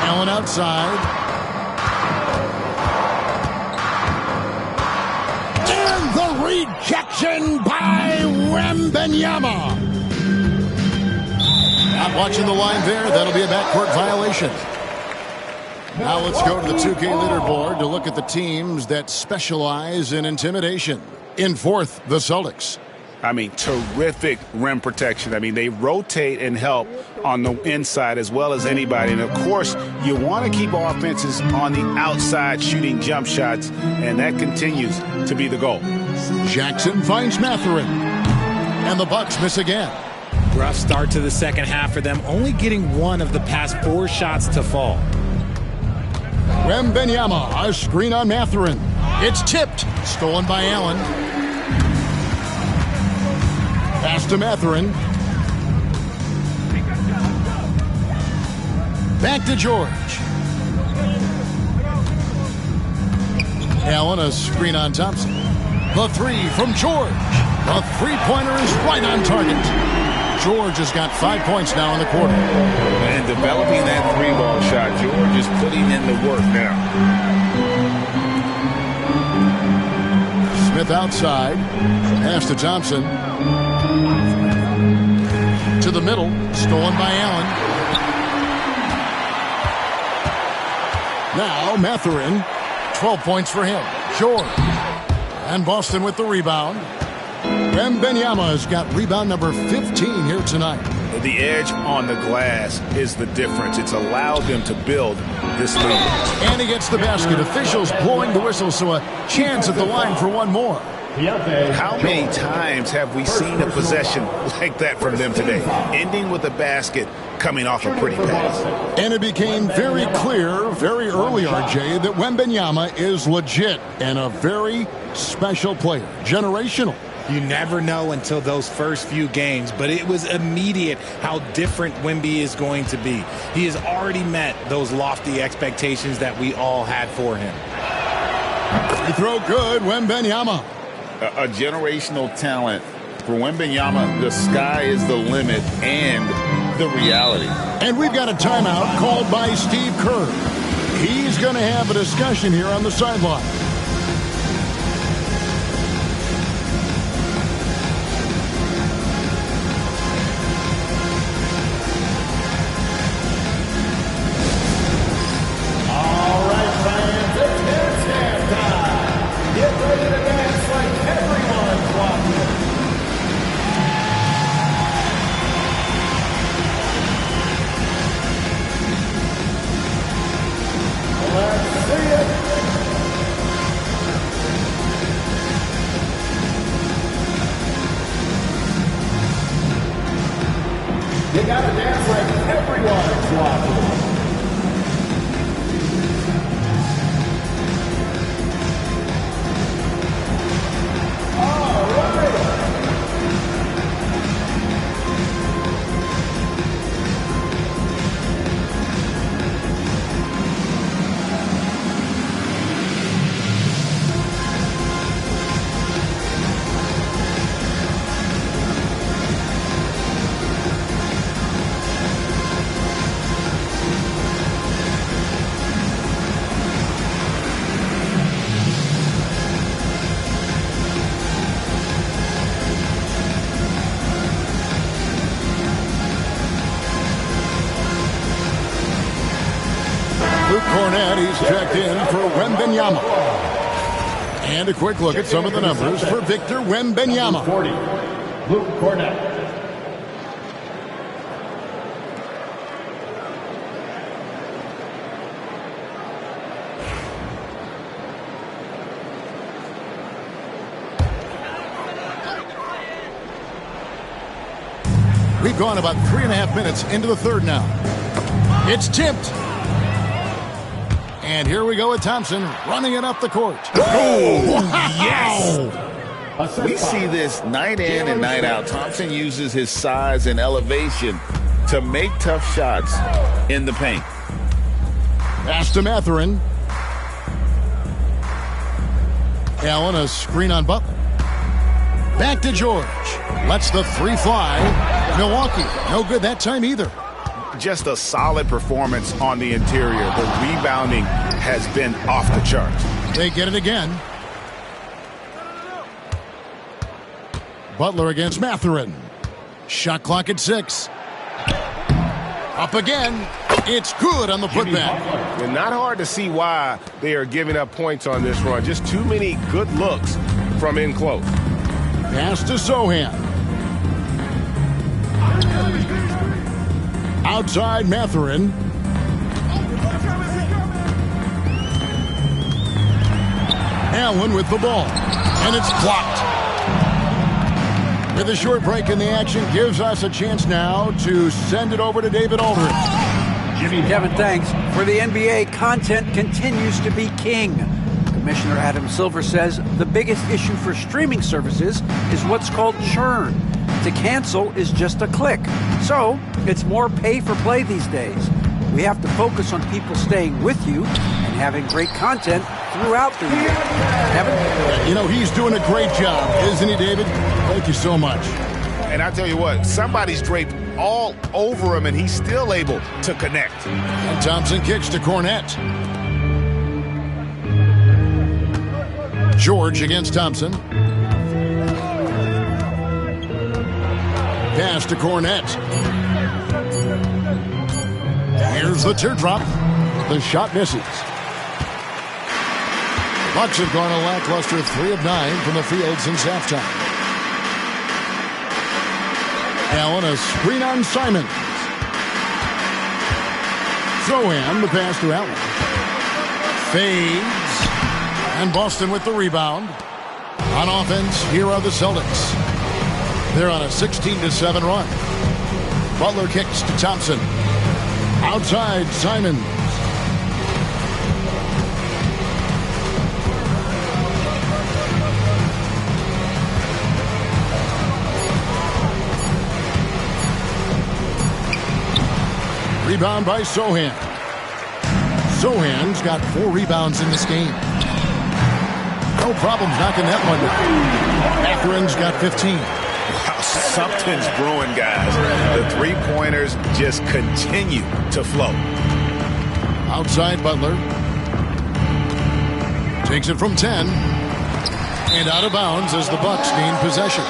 Allen outside. And the rejection by Wembanyama. Not watching the line there. That'll be a backcourt violation. Now let's go to the 2K leaderboard to look at the teams that specialize in intimidation. In fourth, the Celtics. I mean, terrific rim protection. I mean, they rotate and help on the inside as well as anybody. And, of course, you want to keep offenses on the outside shooting jump shots, and that continues to be the goal. Jackson finds Mathurin. And the Bucks miss again. Rough start to the second half for them, only getting one of the past 4 shots to fall. Wembanyama, a screen on Mathurin. It's tipped. Stolen by Allen. Pass to Mathurin. Back to George. Allen, a screen on Thompson. The three from George. The three-pointer is right on target. George has got 5 points now in the quarter. And developing that three-ball shot, George is putting in the work now. Smith outside. Pass to Thompson. To the middle. Stolen by Allen. Now Mathurin. 12 points for him. George. And Boston with the rebound. Wembanyama has got rebound number 15 here tonight. The edge on the glass is the difference. It's allowed them to build this lead. And he gets the basket. Officials blowing the whistle, so a chance at the line for one more. How many times have we seen a possession like that from them today? Ending with a basket, coming off a pretty pass. And it became very clear very early, RJ, that Wembanyama is legit and a very special player. Generational. You never know until those first few games, but it was immediate how different Wemby is going to be. He has already met those lofty expectations that we all had for him. Free throw good, Wembanyama. A generational talent. For Wembanyama, the sky is the limit and the reality. And we've got a timeout called by Steve Kerr. He's going to have a discussion here on the sideline. You gotta dance like everyone's watching. Wembanyama. And a quick look at some of the numbers for Victor Wembanyama. 40, Luke Cornett. We've gone about 3.5 minutes into the third now. It's tipped. And here we go with Thompson running it up the court. Oh, yes! We see this night in and night out. Thompson uses his size and elevation to make tough shots in the paint. Pass to Mathurin. Allen, a screen on Butler. Back to George. Lets the three fly. Milwaukee, no good that time either. Just a solid performance on the interior. The rebounding has been off the charts. They get it again. Butler against Mathurin. Shot clock at 6. Up again. It's good on the putback. And not hard to see why they are giving up points on this run. Just too many good looks from in close. Pass to Sohan. Outside Mathurin. Allen with the ball. And it's blocked. With a short break in the action, gives us a chance now to send it over to David Aldridge. Kevin, thanks. For the NBA, content continues to be king. Commissioner Adam Silver says the biggest issue for streaming services is what's called churn. To cancel is just a click. So it's more pay for play these days. We have to focus on people staying with you and having great content throughout the year. Kevin? You know, he's doing a great job, isn't he, David? Thank you so much. And I tell you what, somebody's draped all over him, and he's still able to connect. And Thompson kicks to Cornett. George against Thompson. Pass to Cornett. Here's the teardrop. The shot misses. Bucks have gone a lackluster 3 of 9 from the field since halftime. Allen, a screen on Simons. Sohan, the pass to Allen. Fades. And Boston with the rebound. On offense, here are the Celtics. They're on a 16-7 run. Butler kicks to Thompson. Outside, Simons. Rebound by Sohan. Sohan's got 4 rebounds in this game. No problems knocking that one down. Matherin's got 15. Wow, something's brewing, guys. The three-pointers just continue to flow. Outside Butler. Takes it from 10. And out of bounds as the Bucks gain possession.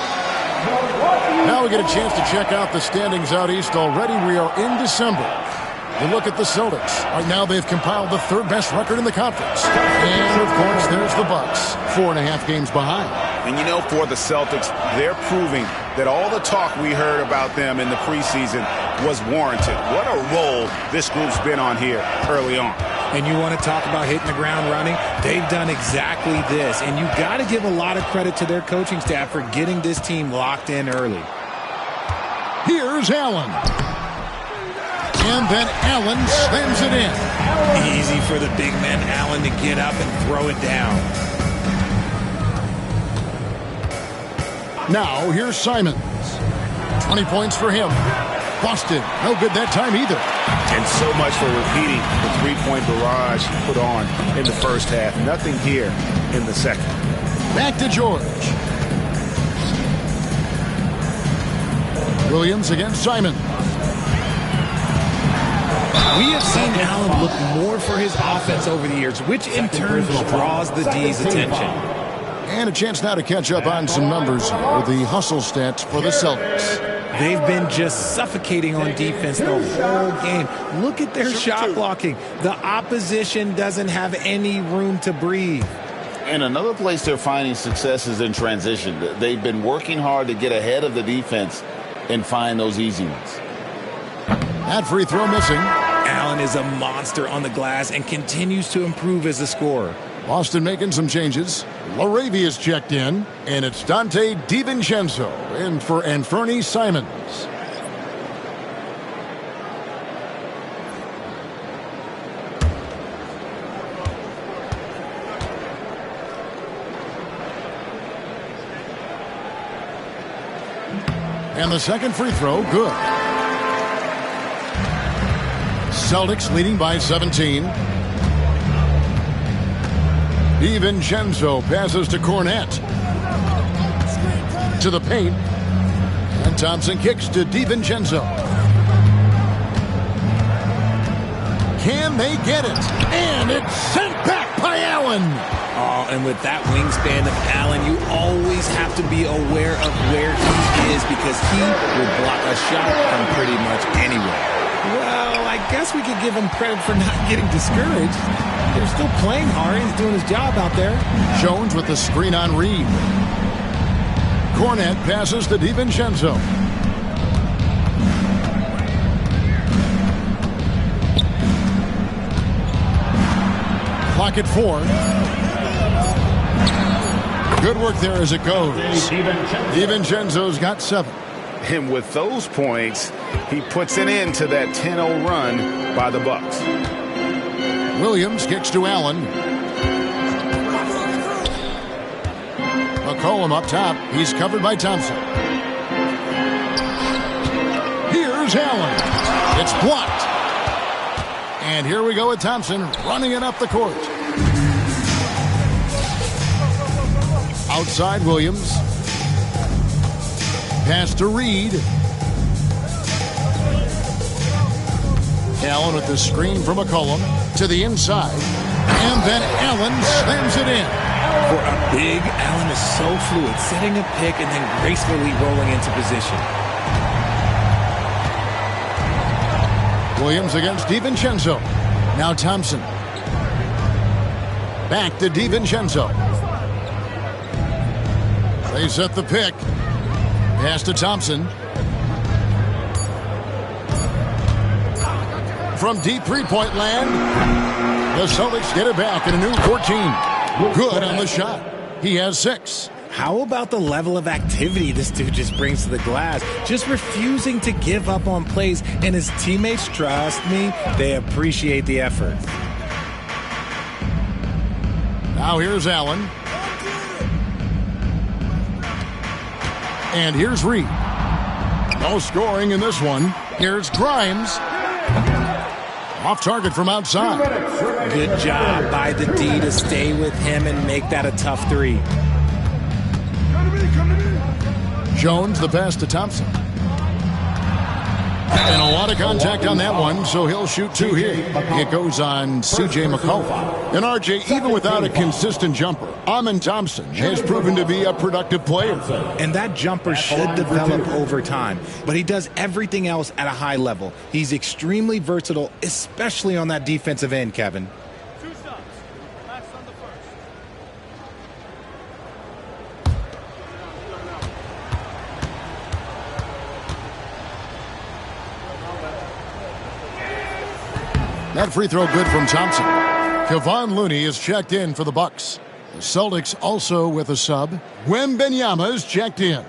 Now we get a chance to check out the standings out east already. We are in December. You look at the Celtics. Right now they've compiled the 3rd best record in the conference. And, of course, there's the Bucks, 4.5 games behind. And, you know, for the Celtics, they're proving that all the talk we heard about them in the preseason was warranted. What a role this group's been on here early on. And you want to talk about hitting the ground running? They've done exactly this. And you got to give a lot of credit to their coaching staff for getting this team locked in early. Here's Allen. And then Allen slams it in. Easy for the big man Allen to get up and throw it down. Now here's Simons. 20 points for him. Boston, no good that time either. And so much for repeating the three-point barrage he put on in the first half. Nothing here in the second. Back to George. Williams against Simons. We have seen Allen look more for his offense over the years, which in turn draws the D's attention. And a chance now to catch up on some numbers with the hustle stats for the Celtics. They've been just suffocating on defense the whole game. Look at their shot blocking. The opposition doesn't have any room to breathe. And another place they're finding success is in transition. They've been working hard to get ahead of the defense and find those easy ones. That free throw missing. Allen is a monster on the glass and continues to improve as a scorer. Boston making some changes. Laravia's checked in, and it's Dante DiVincenzo in for Anfernee Simons. And the second free throw, good. Celtics leading by 17. DiVincenzo passes to Cornette. To the paint. And Thompson kicks to DiVincenzo. Can they get it? And it's sent back by Allen. Oh, and with that wingspan of Allen, you always have to be aware of where he is because he will block a shot from pretty much anywhere. Well, I guess we could give him credit for not getting discouraged. They're still playing hard. He's doing his job out there. Jones with the screen on Reed. Cornette passes to DiVincenzo. Clock at 4. Good work there as it goes. DiVincenzo's got 7. And with those points, he puts an end to that 10-0 run by the Bucks. Williams kicks to Allen. McCollum up top. He's covered by Thompson. Here's Allen. It's blocked. And here we go with Thompson running it up the court. Outside Williams. Pass to Reed. Allen with the screen from McCollum to the inside. And then Allen slams it in. For a big, Allen is so fluid, setting a pick and then gracefully rolling into position. Williams against DiVincenzo. Now Thompson. Back to DiVincenzo. They set the pick. Pass to Thompson. From deep three-point land, the Celtics get it back in a new 14. Good on the shot. He has 6. How about the level of activity this dude just brings to the glass? Just refusing to give up on plays, and his teammates, trust me, they appreciate the effort. Now here's Allen. And here's Reed. No scoring in this one. Here's Grimes. Off target from outside. Good job by the D to stay with him and make that a tough 3. Jones the pass to Thompson. And a lot of contact on that one, so he'll shoot 2 here. It goes on C.J. McCollum. And R.J., even without a consistent jumper, Amen Thompson has proven to be a productive player. And that jumper should develop over time. But he does everything else at a high level. He's extremely versatile, especially on that defensive end, Kevin. That free throw good from Thompson. Kevon Looney is checked in for the Bucks. The Celtics also with a sub. Wembanyama is checked in.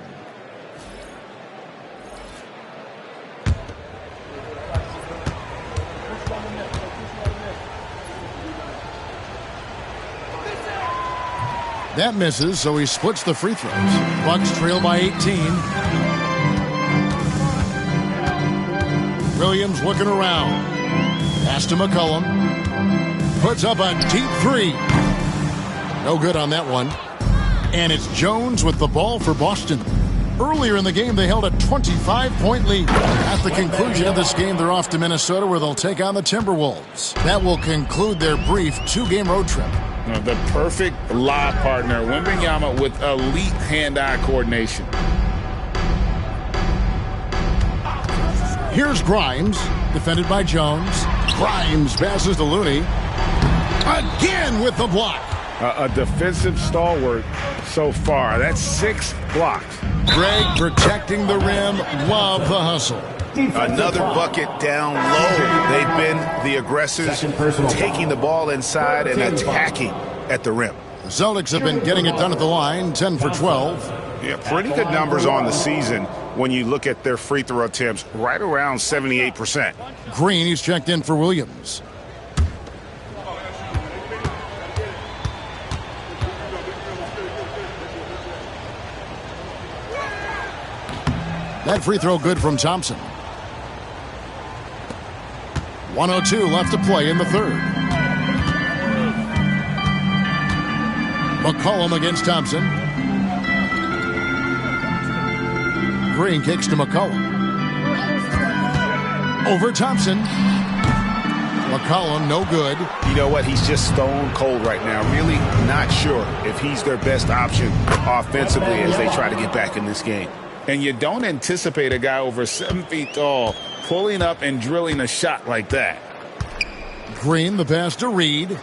That misses, so he splits the free throws. Bucks trail by 18. Williams looking around. Pass to McCollum. Puts up a deep 3. No good on that one. And it's Jones with the ball for Boston. Earlier in the game, they held a 25-point lead. At the conclusion of this game, they're off to Minnesota, where they'll take on the Timberwolves. That will conclude their brief 2-game road trip. The perfect lob partner, Wembanyama, with elite hand-eye coordination. Here's Grimes, defended by Jones. Grimes passes to Looney. Again with the block. A defensive stalwart so far. That's 6 blocks. Greg protecting the rim. Love the hustle. Another bucket down low. They've been the aggressors, taking the ball inside and attacking at the rim. The Celtics have been getting it done at the line, 10 for 12. Yeah, pretty good numbers on the season when you look at their free throw attempts, right around 78%. Green, he's checked in for Williams. That free throw good from Thompson. 1:02 left to play in the third. McCollum against Thompson. Green kicks to McCollum. Over Thompson. McCollum, no good. You know what? He's just stone cold right now. Really not sure if he's their best option offensively as they try to get back in this game. And you don't anticipate a guy over 7 feet tall pulling up and drilling a shot like that. Green, the pass to Reed.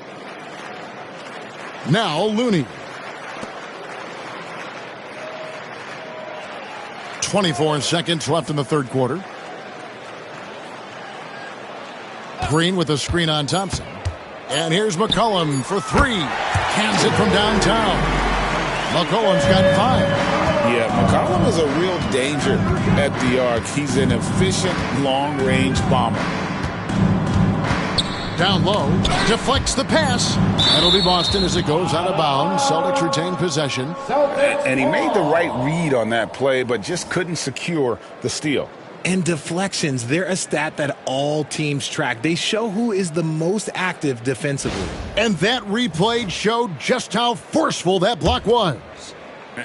Now Looney. 24 seconds left in the third quarter. Green with a screen on Thompson. And here's McCollum for 3. Hands it from downtown. McCollum's got 5. Yeah, McCollum is a real danger at the arc. He's an efficient long-range bomber. Down low, deflects the pass. That'll be Boston as it goes out of bounds. Celtics retain possession. And he made the right read on that play, but just couldn't secure the steal. And deflections, they're a stat that all teams track. They show who is the most active defensively. And that replay showed just how forceful that block was.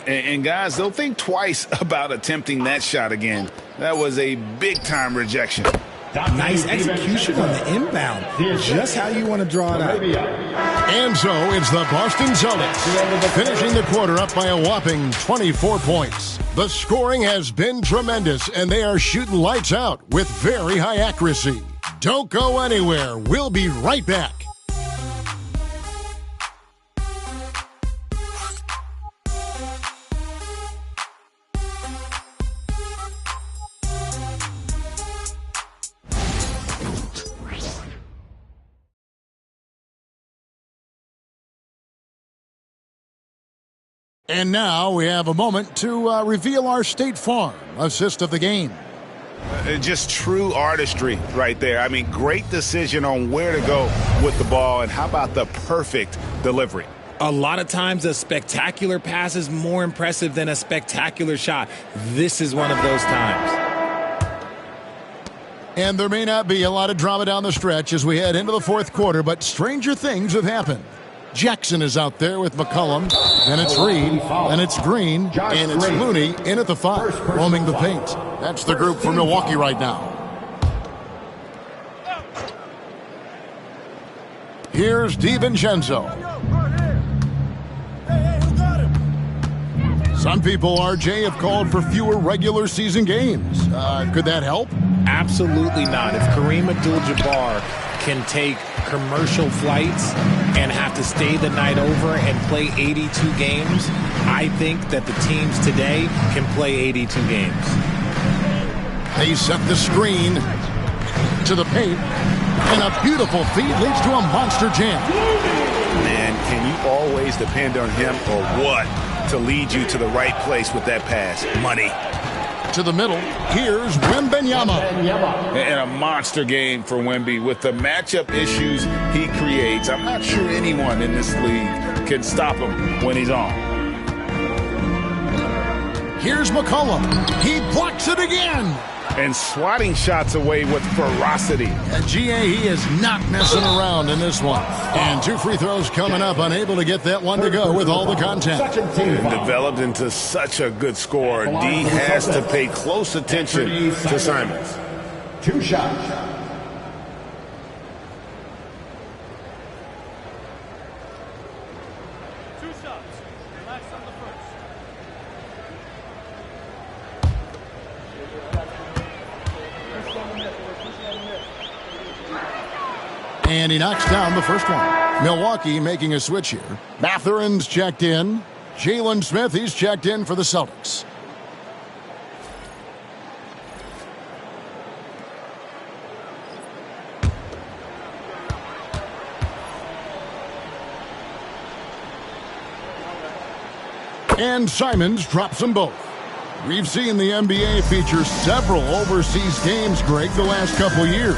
And guys, they'll think twice about attempting that shot again. That was a big-time rejection. Nice execution on the inbound. Just how you want to draw it out. And so it's the Boston Celtics finishing the quarter up by a whopping 24 points. The scoring has been tremendous, and they are shooting lights out with very high accuracy. Don't go anywhere. We'll be right back. And now we have a moment to reveal our State Farm assist of the game. Just true artistry right there. I mean, great decision on where to go with the ball, and how about the perfect delivery? A lot of times a spectacular pass is more impressive than a spectacular shot. This is one of those times. And there may not be a lot of drama down the stretch as we head into the fourth quarter, but stranger things have happened. Jackson is out there with McCollum, and it's Reed, and it's Green, and it's Looney in at the 5, roaming the paint. That's the group for Milwaukee right now. Here's DiVincenzo. Some people, RJ, have called for fewer regular season games. Could that help? Absolutely not. If Kareem Abdul-Jabbar can take commercial flights and have to stay the night over and play 82 games, I think that the teams today can play 82 games. They set the screen to the paint, and a beautiful feed leads to a monster jam. Man, can you always depend on him or what to lead you to the right place with that pass? Money. To the middle, here's Wembanyama. And a monster game for Wemby with the matchup issues he creates. I'm not sure anyone in this league can stop him when he's on. Here's McCollum. He blocks it again. And swatting shots away with ferocity. GA, he is not messing around in this one. And 2 free throws coming up, unable to get that one to go with all the contact. And developed into such a good scorer. D has to pay close attention to Simons. 2 shots. And he knocks down the first one. Milwaukee making a switch here. Mathurin's checked in. Jalen Smith, he's checked in for the Celtics. And Simons drops them both. We've seen the NBA feature several overseas games, Greg, the last couple years.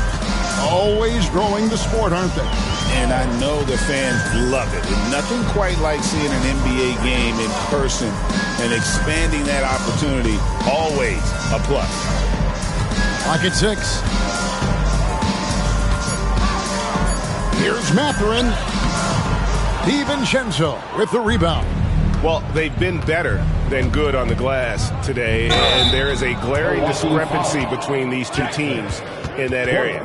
Always growing the sport, aren't they? And I know the fans love it. And nothing quite like seeing an NBA game in person and expanding that opportunity. Always a plus. Clock at 6. Here's Mathurin. DiVincenzo with the rebound. Well, they've been better than good on the glass today, and there is a glaring discrepancy between these two teams in that area.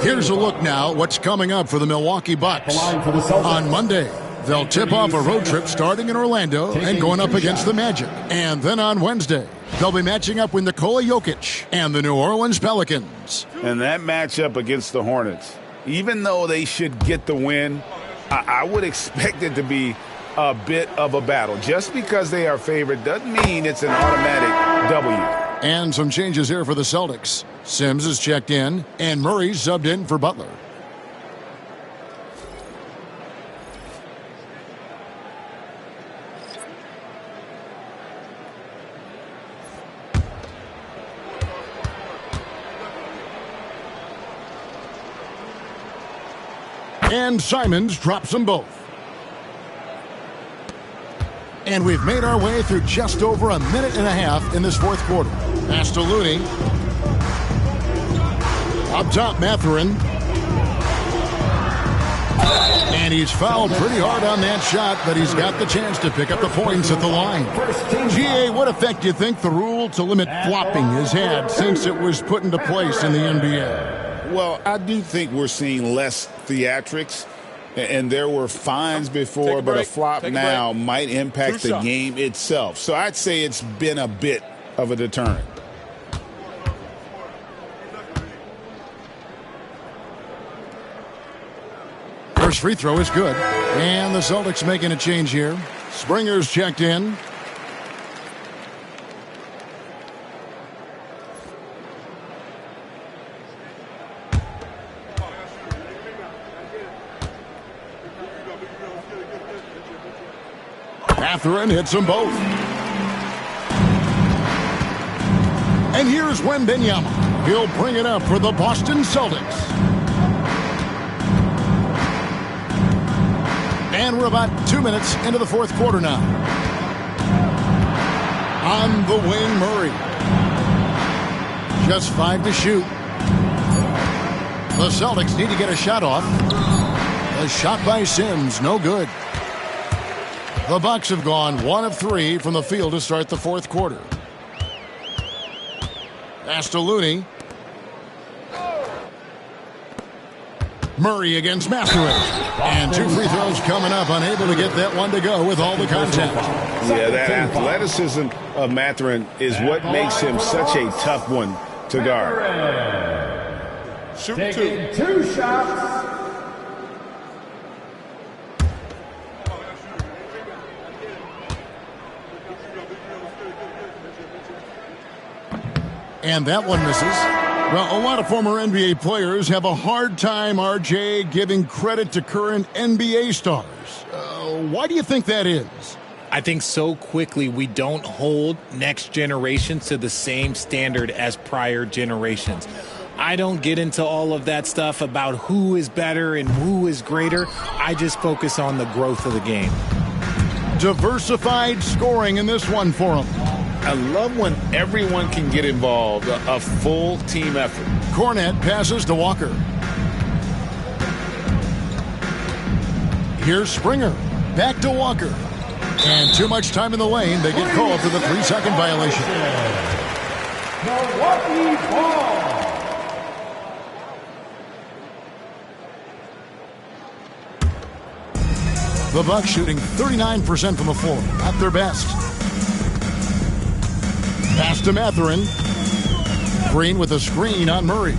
Here's a look now what's coming up for the Milwaukee Bucks. On Monday, they'll tip off a road trip starting in Orlando and going up against the Magic. And then on Wednesday, they'll be matching up with Nikola Jokic and the New Orleans Pelicans. And that matchup against the Hornets, even though they should get the win, I would expect it to be a bit of a battle. Just because they are favored doesn't mean it's an automatic W. And some changes here for the Celtics. Sims is checked in, and Murray's subbed in for Butler. And Simons drops them both. And we've made our way through just over a minute and a half in this fourth quarter. Pass to Looney. Up top, Mathurin. And he's fouled pretty hard on that shot, but he's got the chance to pick up the points at the line. GA, what effect do you think the rule to limit flopping has had since it was put into place in the NBA? Well, I do think we're seeing less theatrics. And there were fines before, but a flop now might impact the game itself. So I'd say it's been a bit of a deterrent. First free throw is good. And the Celtics making a change here. Springer's checked in. Mathurin hits them both. And here's Wembanyama. He'll bring it up for the Boston Celtics. And we're about 2 minutes into the fourth quarter now. On the wing, Murray. Just 5 to shoot. The Celtics need to get a shot off. The shot by Sims, no good. The Bucks have gone 1 of 3 from the field to start the fourth quarter. Pass to Looney. Murray against Mathurin. And 2 free throws coming up, unable to get that one to go with all the contact. Yeah, that athleticism of Mathurin is what makes him such a tough one to guard. Shoot 2 shots. And that one misses. Well, a lot of former NBA players have a hard time, RJ, giving credit to current NBA stars. Why do you think that is? I think so quickly we don't hold next generations to the same standard as prior generations. I don't get into all of that stuff about who is better and who is greater. I just focus on the growth of the game. Diversified scoring in this one for them. I love when everyone can get involved, a full team effort. Cornette passes to Walker. Here's Springer. Back to Walker. And too much time in the lane. They get called for the 3-second violation. Milwaukee ball. The Bucks shooting 39% from the floor. At their best. Pass to Mathurin. Green with a screen on Murray.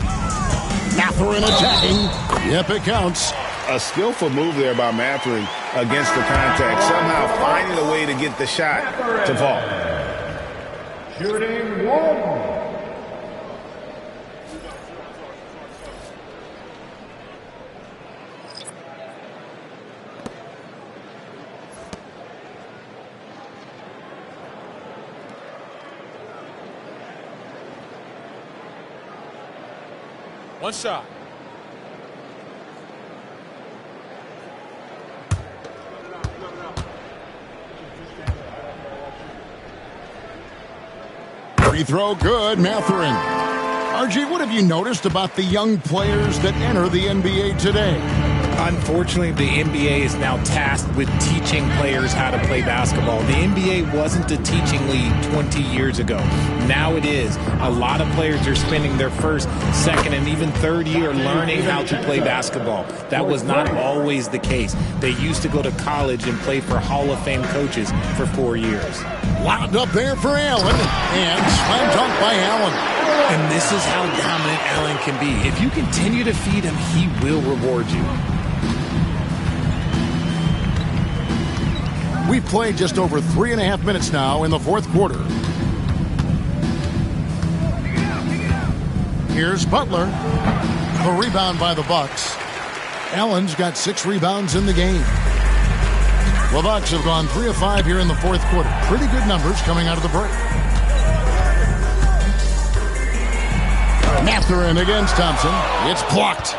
Mathurin attacking. Yep, it counts. A skillful move there by Mathurin against the contact, somehow finding a way to get the shot to fall. Shooting one. One shot. Free throw good, Mathurin. RG, what have you noticed about the young players that enter the NBA today? Unfortunately, the NBA is now tasked with teaching players how to play basketball. The NBA wasn't a teaching league 20 years ago. Now it is. A lot of players are spending their first, second, and even third year learning how to play basketball. That was not always the case. They used to go to college and play for Hall of Fame coaches for 4 years. Wound up there for Allen, and slam dunk by Allen. And this is how dominant Allen can be. If you continue to feed him, he will reward you. We've played just over 3.5 minutes now in the fourth quarter. Here's Butler. The rebound by the Bucks. Allen's got 6 rebounds in the game. The Bucks have gone 3 of 5 here in the fourth quarter. Pretty good numbers coming out of the break. Mathurin against Thompson. It's blocked.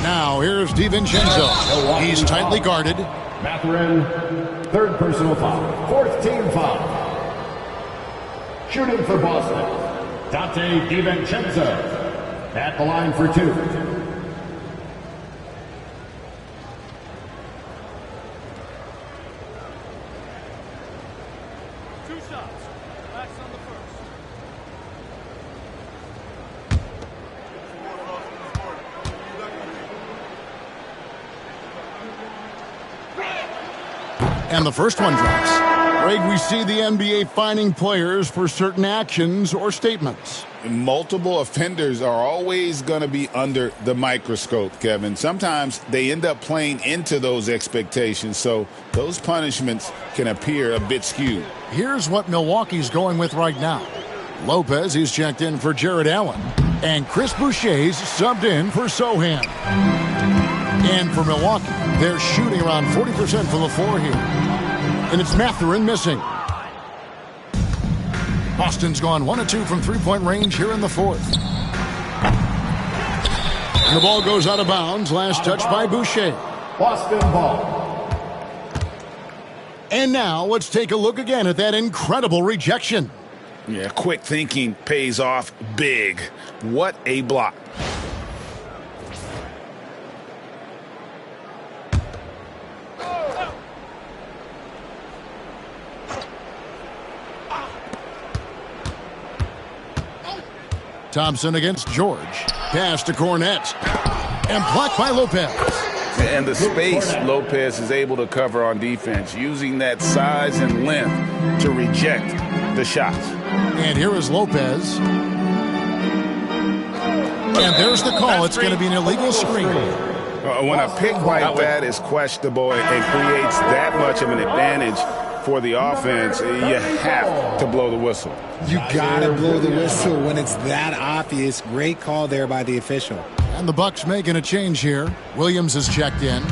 Now here's DiVincenzo. He's tightly guarded. Mathurin, third personal foul, fourth team foul. Shooting for Boston, Dante DiVincenzo at the line for 2. And the first one drops. Greg, we see the NBA fining players for certain actions or statements. Multiple offenders are always going to be under the microscope, Kevin. Sometimes they end up playing into those expectations, so those punishments can appear a bit skewed. Here's what Milwaukee's going with right now. Lopez, he's checked in for Jared Allen. And Chris Boucher's subbed in for Sohan. And for Milwaukee, they're shooting around 40% from the floor here. And it's Mathurin missing. Boston's gone 1 of 2 from three-point range here in the fourth. And the ball goes out of bounds. Last touch by Boucher. Boston ball. And now let's take a look again at that incredible rejection. Yeah, quick thinking pays off big. What a block. Thompson against George. Pass to Cornette. And blocked by Lopez. And the space Lopez is able to cover on defense, using that size and length to reject the shots. And here is Lopez. And there's the call. It's going to be an illegal screen. When a pick like that is questionable and creates that much of an advantage for the offense, you have to blow the whistle. You gotta blow the whistle when it's that obvious. Great call there by the official. And the Bucks making a change here. Williams has checked in.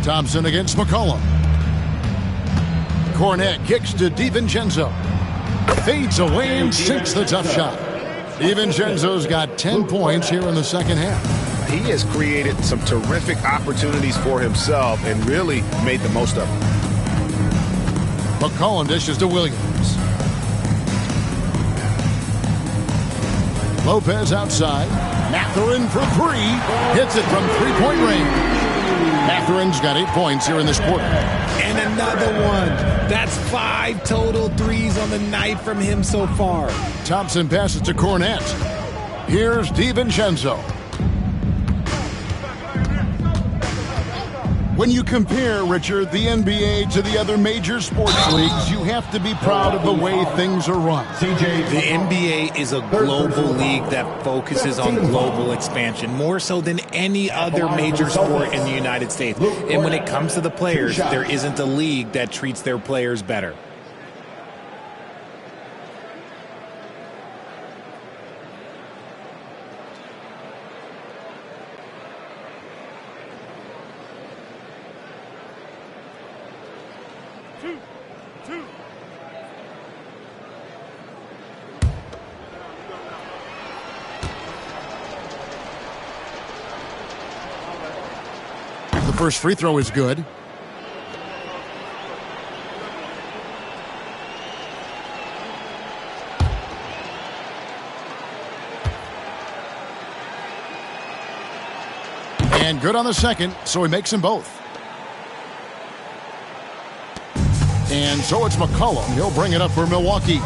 Thompson against McCollum. Cornette kicks to DiVincenzo. Fades away and sinks the tough shot. DiVincenzo's got 10 points here in the second half. He has created some terrific opportunities for himself and really made the most of them. McCollum dishes to Williams. Lopez outside. Mathurin for 3. Hits it from three-point range. Mathurin's got 8 points here in this quarter. And another one. That's 5 total threes on the night from him so far. Thompson passes to Cornette. Here's DiVincenzo. When you compare, Richard, the NBA to the other major sports leagues, you have to be proud of the way things are run. The NBA is a global league that focuses on global expansion, more so than any other major sport in the United States. And when it comes to the players, there isn't a league that treats their players better. The first free throw is good. And good on the second, so he makes them both. And so it's McCollum. He'll bring it up for Milwaukee.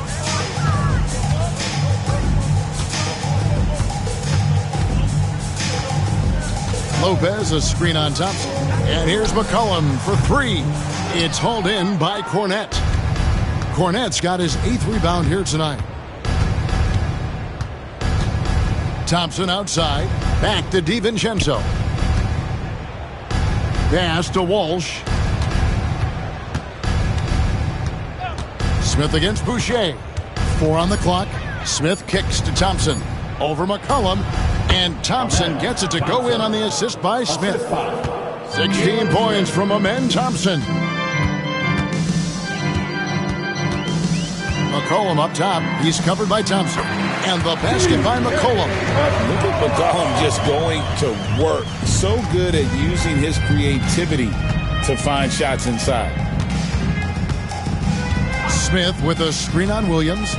Lopez, a screen on Thompson. And here's McCollum for three. It's hauled in by Cornette. Cornette's got his 8th rebound here tonight. Thompson outside. Back to DiVincenzo. Pass to Walsh. Smith against Boucher. 4 on the clock. Smith kicks to Thompson. Over McCollum. And Thompson gets it to go in on the assist by Smith. 16 points from Amen Thompson. McCollum up top. He's covered by Thompson. And the basket by McCollum. Look at McCollum just going to work. So good at using his creativity to find shots inside. Smith with a screen on Williams.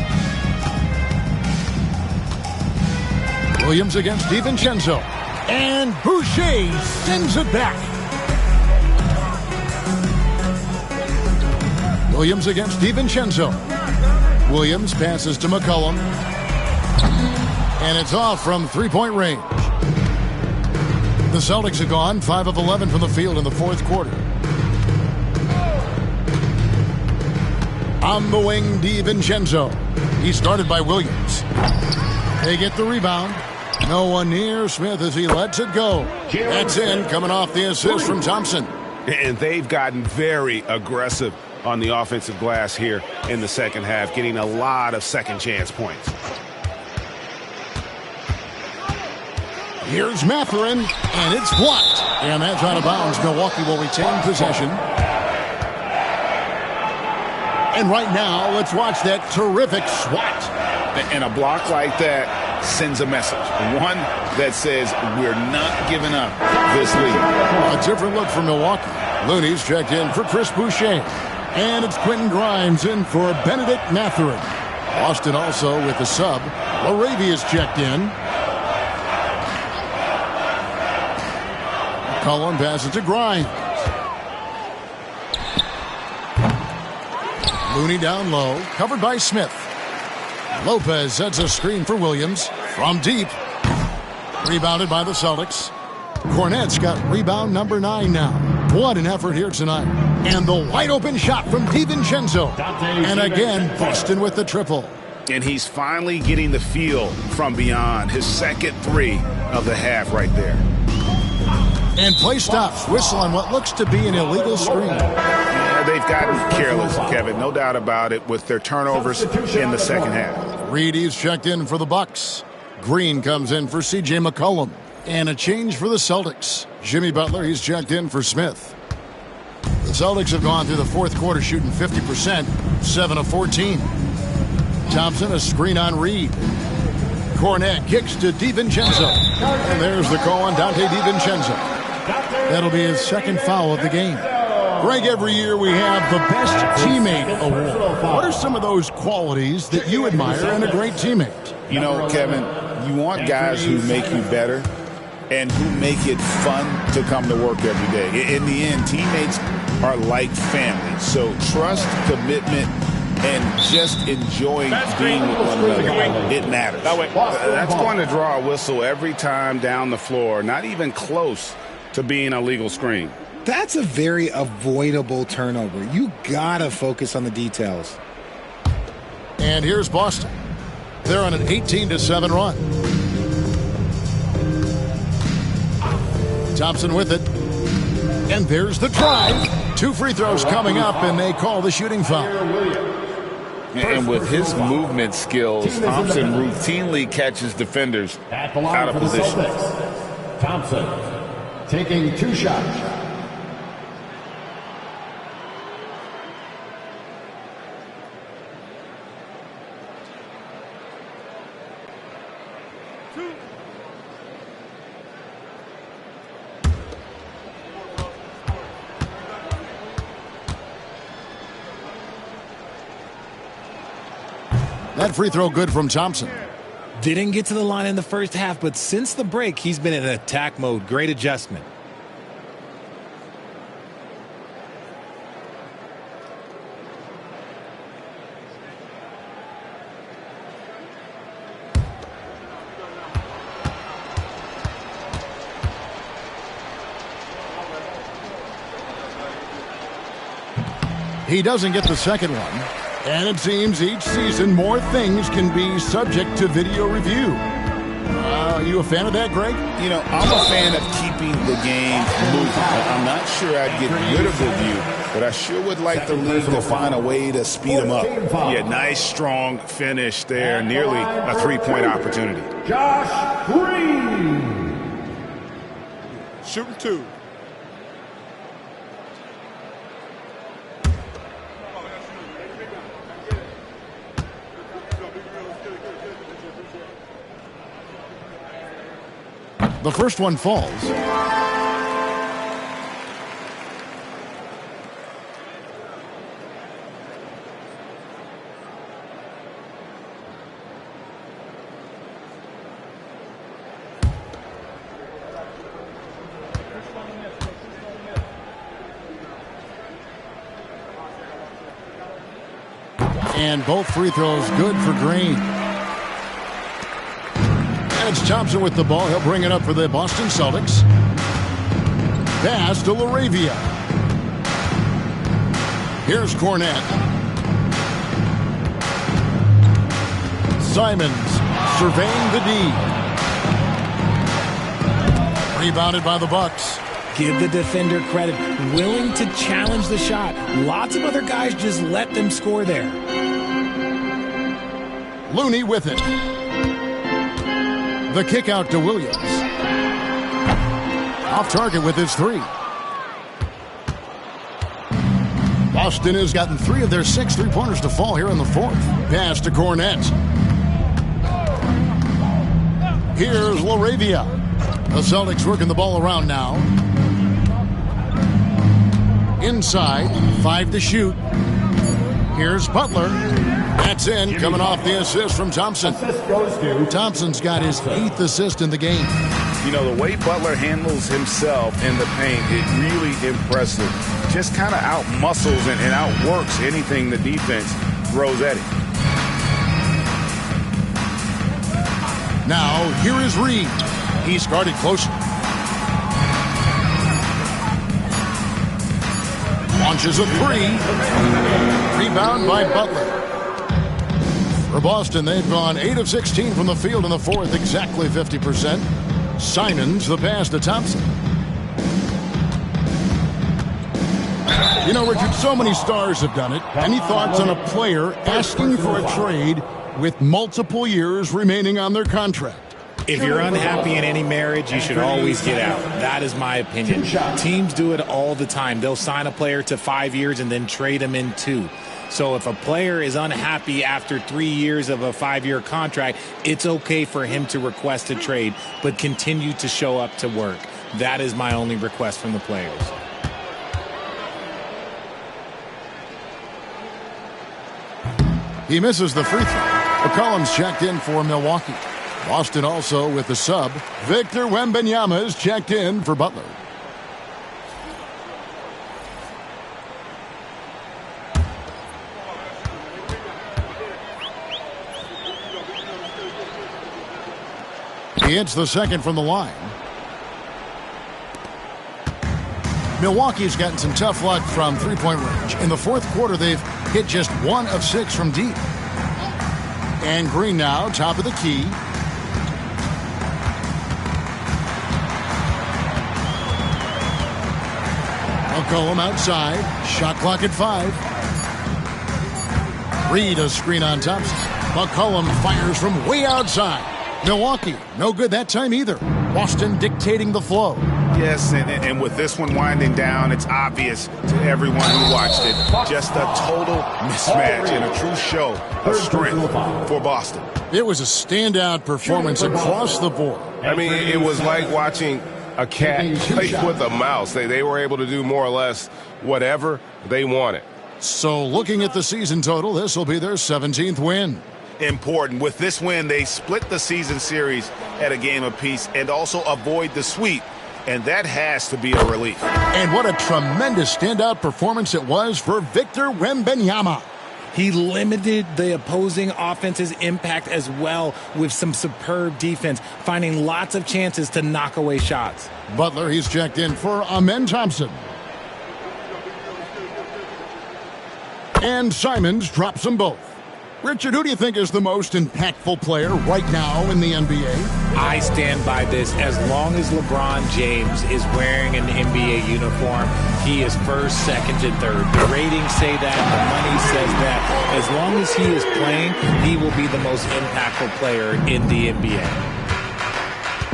Williams against DiVincenzo. And Boucher sends it back. Williams against DiVincenzo. Williams passes to McCollum. And it's off from three-point range. The Celtics have gone 5 of 11 from the field in the fourth quarter. On the wing, DiVincenzo. He started by Williams. They get the rebound. No one near Smith as he lets it go. That's in, coming off the assist from Thompson. And they've gotten very aggressive on the offensive glass here in the second half, getting a lot of second chance points. Here's Mathurin, and it's blocked. And that's out of bounds. Milwaukee will retain possession. And right now, let's watch that terrific swat. And a block like that sends a message. One that says we're not giving up this lead. A different look for Milwaukee. Looney's checked in for Chris Boucher. And it's Quentin Grimes in for Benedict Mathurin. Boston also with the sub. Laravia's checked in. Cullen passes to Grimes. Looney down low, covered by Smith. Lopez sets a screen for Williams from deep. Rebounded by the Celtics. Cornette's got rebound number 9 now. What an effort here tonight. And the wide open shot from DiVincenzo. And again, Boston with the triple. And he's finally getting the feel from beyond. His second three of the half right there. And play stops. Whistle on what looks to be an illegal screen. Yeah, they've gotten careless, Kevin. No doubt about it with their turnovers in the second half. Reedy's checked in for the Bucks. Green comes in for C.J. McCollum. And a change for the Celtics. Jimmy Butler, he's checked in for Smith. The Celtics have gone through the fourth quarter shooting 50%, 7 of 14. Thompson, a screen on Reed. Cornette kicks to DiVincenzo. And there's the call on Dante DiVincenzo. That'll be his second foul of the game. Greg, every year we have the Best Teammate Award. What are some of those qualities that you admire in a great teammate? You know, Kevin, you want guys who make you better and who make it fun to come to work every day. In the end, teammates are like family. So trust, commitment, and just enjoying being with one another. It matters. That's going to draw a whistle every time down the floor. Not even close to being a legal screen. That's a very avoidable turnover. You got to focus on the details. And here's Boston. They're on an 18-7 run. Thompson with it. And there's the drive. 2 free throws coming up, and they call the shooting foul. And with his movement skills, Thompson routinely catches defenders out of position. Thompson taking 2 shots. That free throw good from Thompson. Didn't get to the line in the first half, but since the break, he's been in attack mode. Great adjustment. He doesn't get the second one. And it seems each season more things can be subject to video review. Are you a fan of that, Greg? You know, I'm a fan of keeping the game moving. I'm not sure I'd get rid of review, but I sure would like the league to find a way to speed them up. Yeah, nice, strong finish there. Nearly a 3-point opportunity. Josh Green. Shooting 2. The first one falls. And both free throws good for Green. It's Thompson with the ball. He'll bring it up for the Boston Celtics. Pass to LaRavia. Here's Cornette. Simons surveying the D. Rebounded by the Bucks. Give the defender credit. Willing to challenge the shot. Lots of other guys just let them score there. Looney with it. The kick out to Williams. Off target with his 3. Boston has gotten 3 of their 6 3-pointers to fall here in the 4th. Pass to Cornette. Here's LaRavia. The Celtics working the ball around now. Inside, 5 to shoot. Here's Butler. That's in, coming off the assist from Thompson. Thompson's got his 8th assist in the game. You know, the way Butler handles himself in the paint is really impressive. Just kind of out-muscles and outworks anything the defense throws at him. Now, here is Reed. He's guarded closely. Launches a 3. Rebound by Butler. For Boston, they've gone 8 of 16 from the field in the 4th, exactly 50%. Simons, the pass to Thompson. You know, Richard, so many stars have done it. Any thoughts on a player asking for a trade with multiple years remaining on their contract? If you're unhappy in any marriage, you should always get out. That is my opinion. Teams do it all the time. They'll sign a player to 5 years and then trade him in 2. So if a player is unhappy after 3 years of a 5-year contract, it's okay for him to request a trade, but continue to show up to work. That is my only request from the players. He misses the free throw. McCollum's checked in for Milwaukee. Boston also with the sub. Victor Wembanyama is checked in for Butler. He hits the second from the line. Milwaukee's gotten some tough luck from three-point range. In the fourth quarter, they've hit just 1 of 6 from deep. And Green now, top of the key. McCollum outside. Shot clock at 5. Reed a screen on Thompson. McCollum fires from way outside. Milwaukee, no good that time either. Boston dictating the flow. Yes, and with this one winding down, it's obvious to everyone who watched it. Just a total mismatch and a true show of strength for Boston. It was a standout performance across the board. I mean, it was like watching a cat play with a mouse. They were able to do more or less whatever they wanted. So looking at the season total, this will be their 17th win. Important. With this win, they split the season series at a game apiece and also avoid the sweep. And that has to be a relief. And what a tremendous standout performance it was for Victor Wembanyama. He limited the opposing offense's impact as well with some superb defense, finding lots of chances to knock away shots. Butler, he's checked in for Amen Thompson. And Simons drops them both. Richard, who do you think is the most impactful player right now in the NBA? I stand by this. As long as LeBron James is wearing an NBA uniform, he is first, second, and third. The ratings say that. The money says that. As long as he is playing, he will be the most impactful player in the NBA.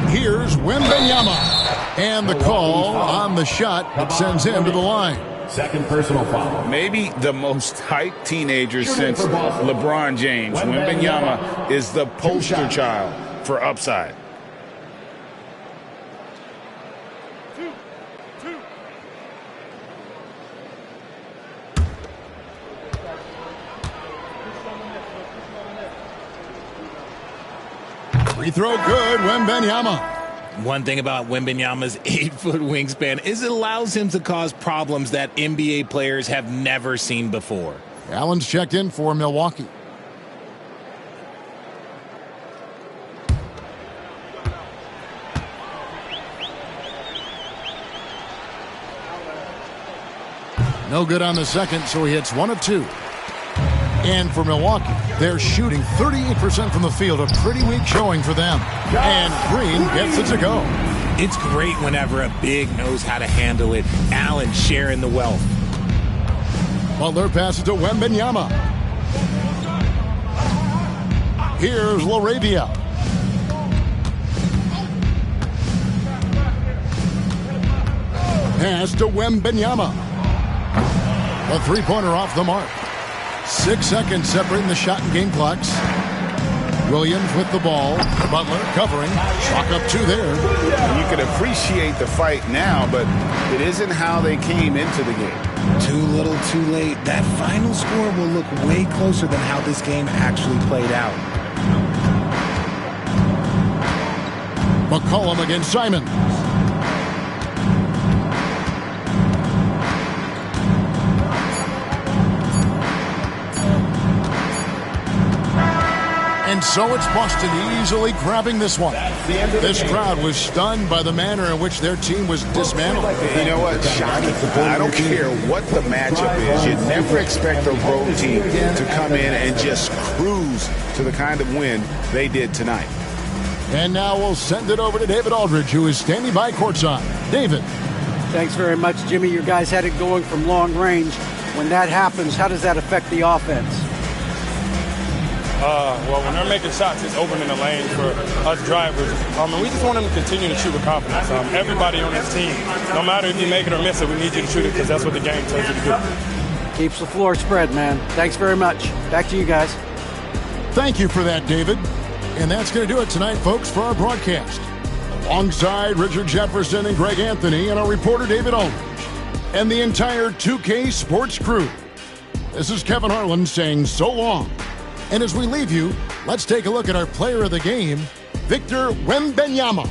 Here's Wembanyama. And the call on the shot that sends him to the line. Second personal foul. Maybe the most hyped teenager since LeBron James. Wembanyama is the poster child for upside. Free throw good, Wembanyama. One thing about Wembanyama's 8-foot wingspan is it allows him to cause problems that NBA players have never seen before. Allen's checked in for Milwaukee. No good on the second, so he hits 1 of 2. And for Milwaukee, they're shooting 38% from the field, a pretty weak showing for them. And Green gets it to go. It's great whenever a big knows how to handle it. Allen sharing the wealth. Butler passes to Wembanyama. Here's LaRavia. Pass to Wembanyama. A three-pointer off the mark. 6 seconds separating the shot and game clocks. Williams with the ball. Butler covering. Chalk up 2 there. You can appreciate the fight now, but it isn't how they came into the game. Too little, too late. That final score will look way closer than how this game actually played out. McCollum against Simons. And so it's Boston easily grabbing this one. This crowd was stunned by the manner in which their team was dismantled. You know what? Shocking. I don't care what the matchup is. You never expect a road team to come in and just cruise to the kind of win they did tonight. And now we'll send it over to David Aldridge, who is standing by courtside. David. Thanks very much, Jimmy. Your guys had it going from long range. When that happens, how does that affect the offense? Well, when they're making shots, it's opening the lane for us drivers. And we just want them to continue to shoot with confidence. Everybody on this team, no matter if you make it or miss it, we need you to shoot it because that's what the game tells you to do. Keeps the floor spread, man. Thanks very much. Back to you guys. Thank you for that, David. And that's going to do it tonight, folks, for our broadcast. Alongside Richard Jefferson and Greg Anthony and our reporter David Aldridge and the entire 2K Sports crew. This is Kevin Harlan saying so long. And as we leave you, let's take a look at our player of the game, Victor Wembanyama.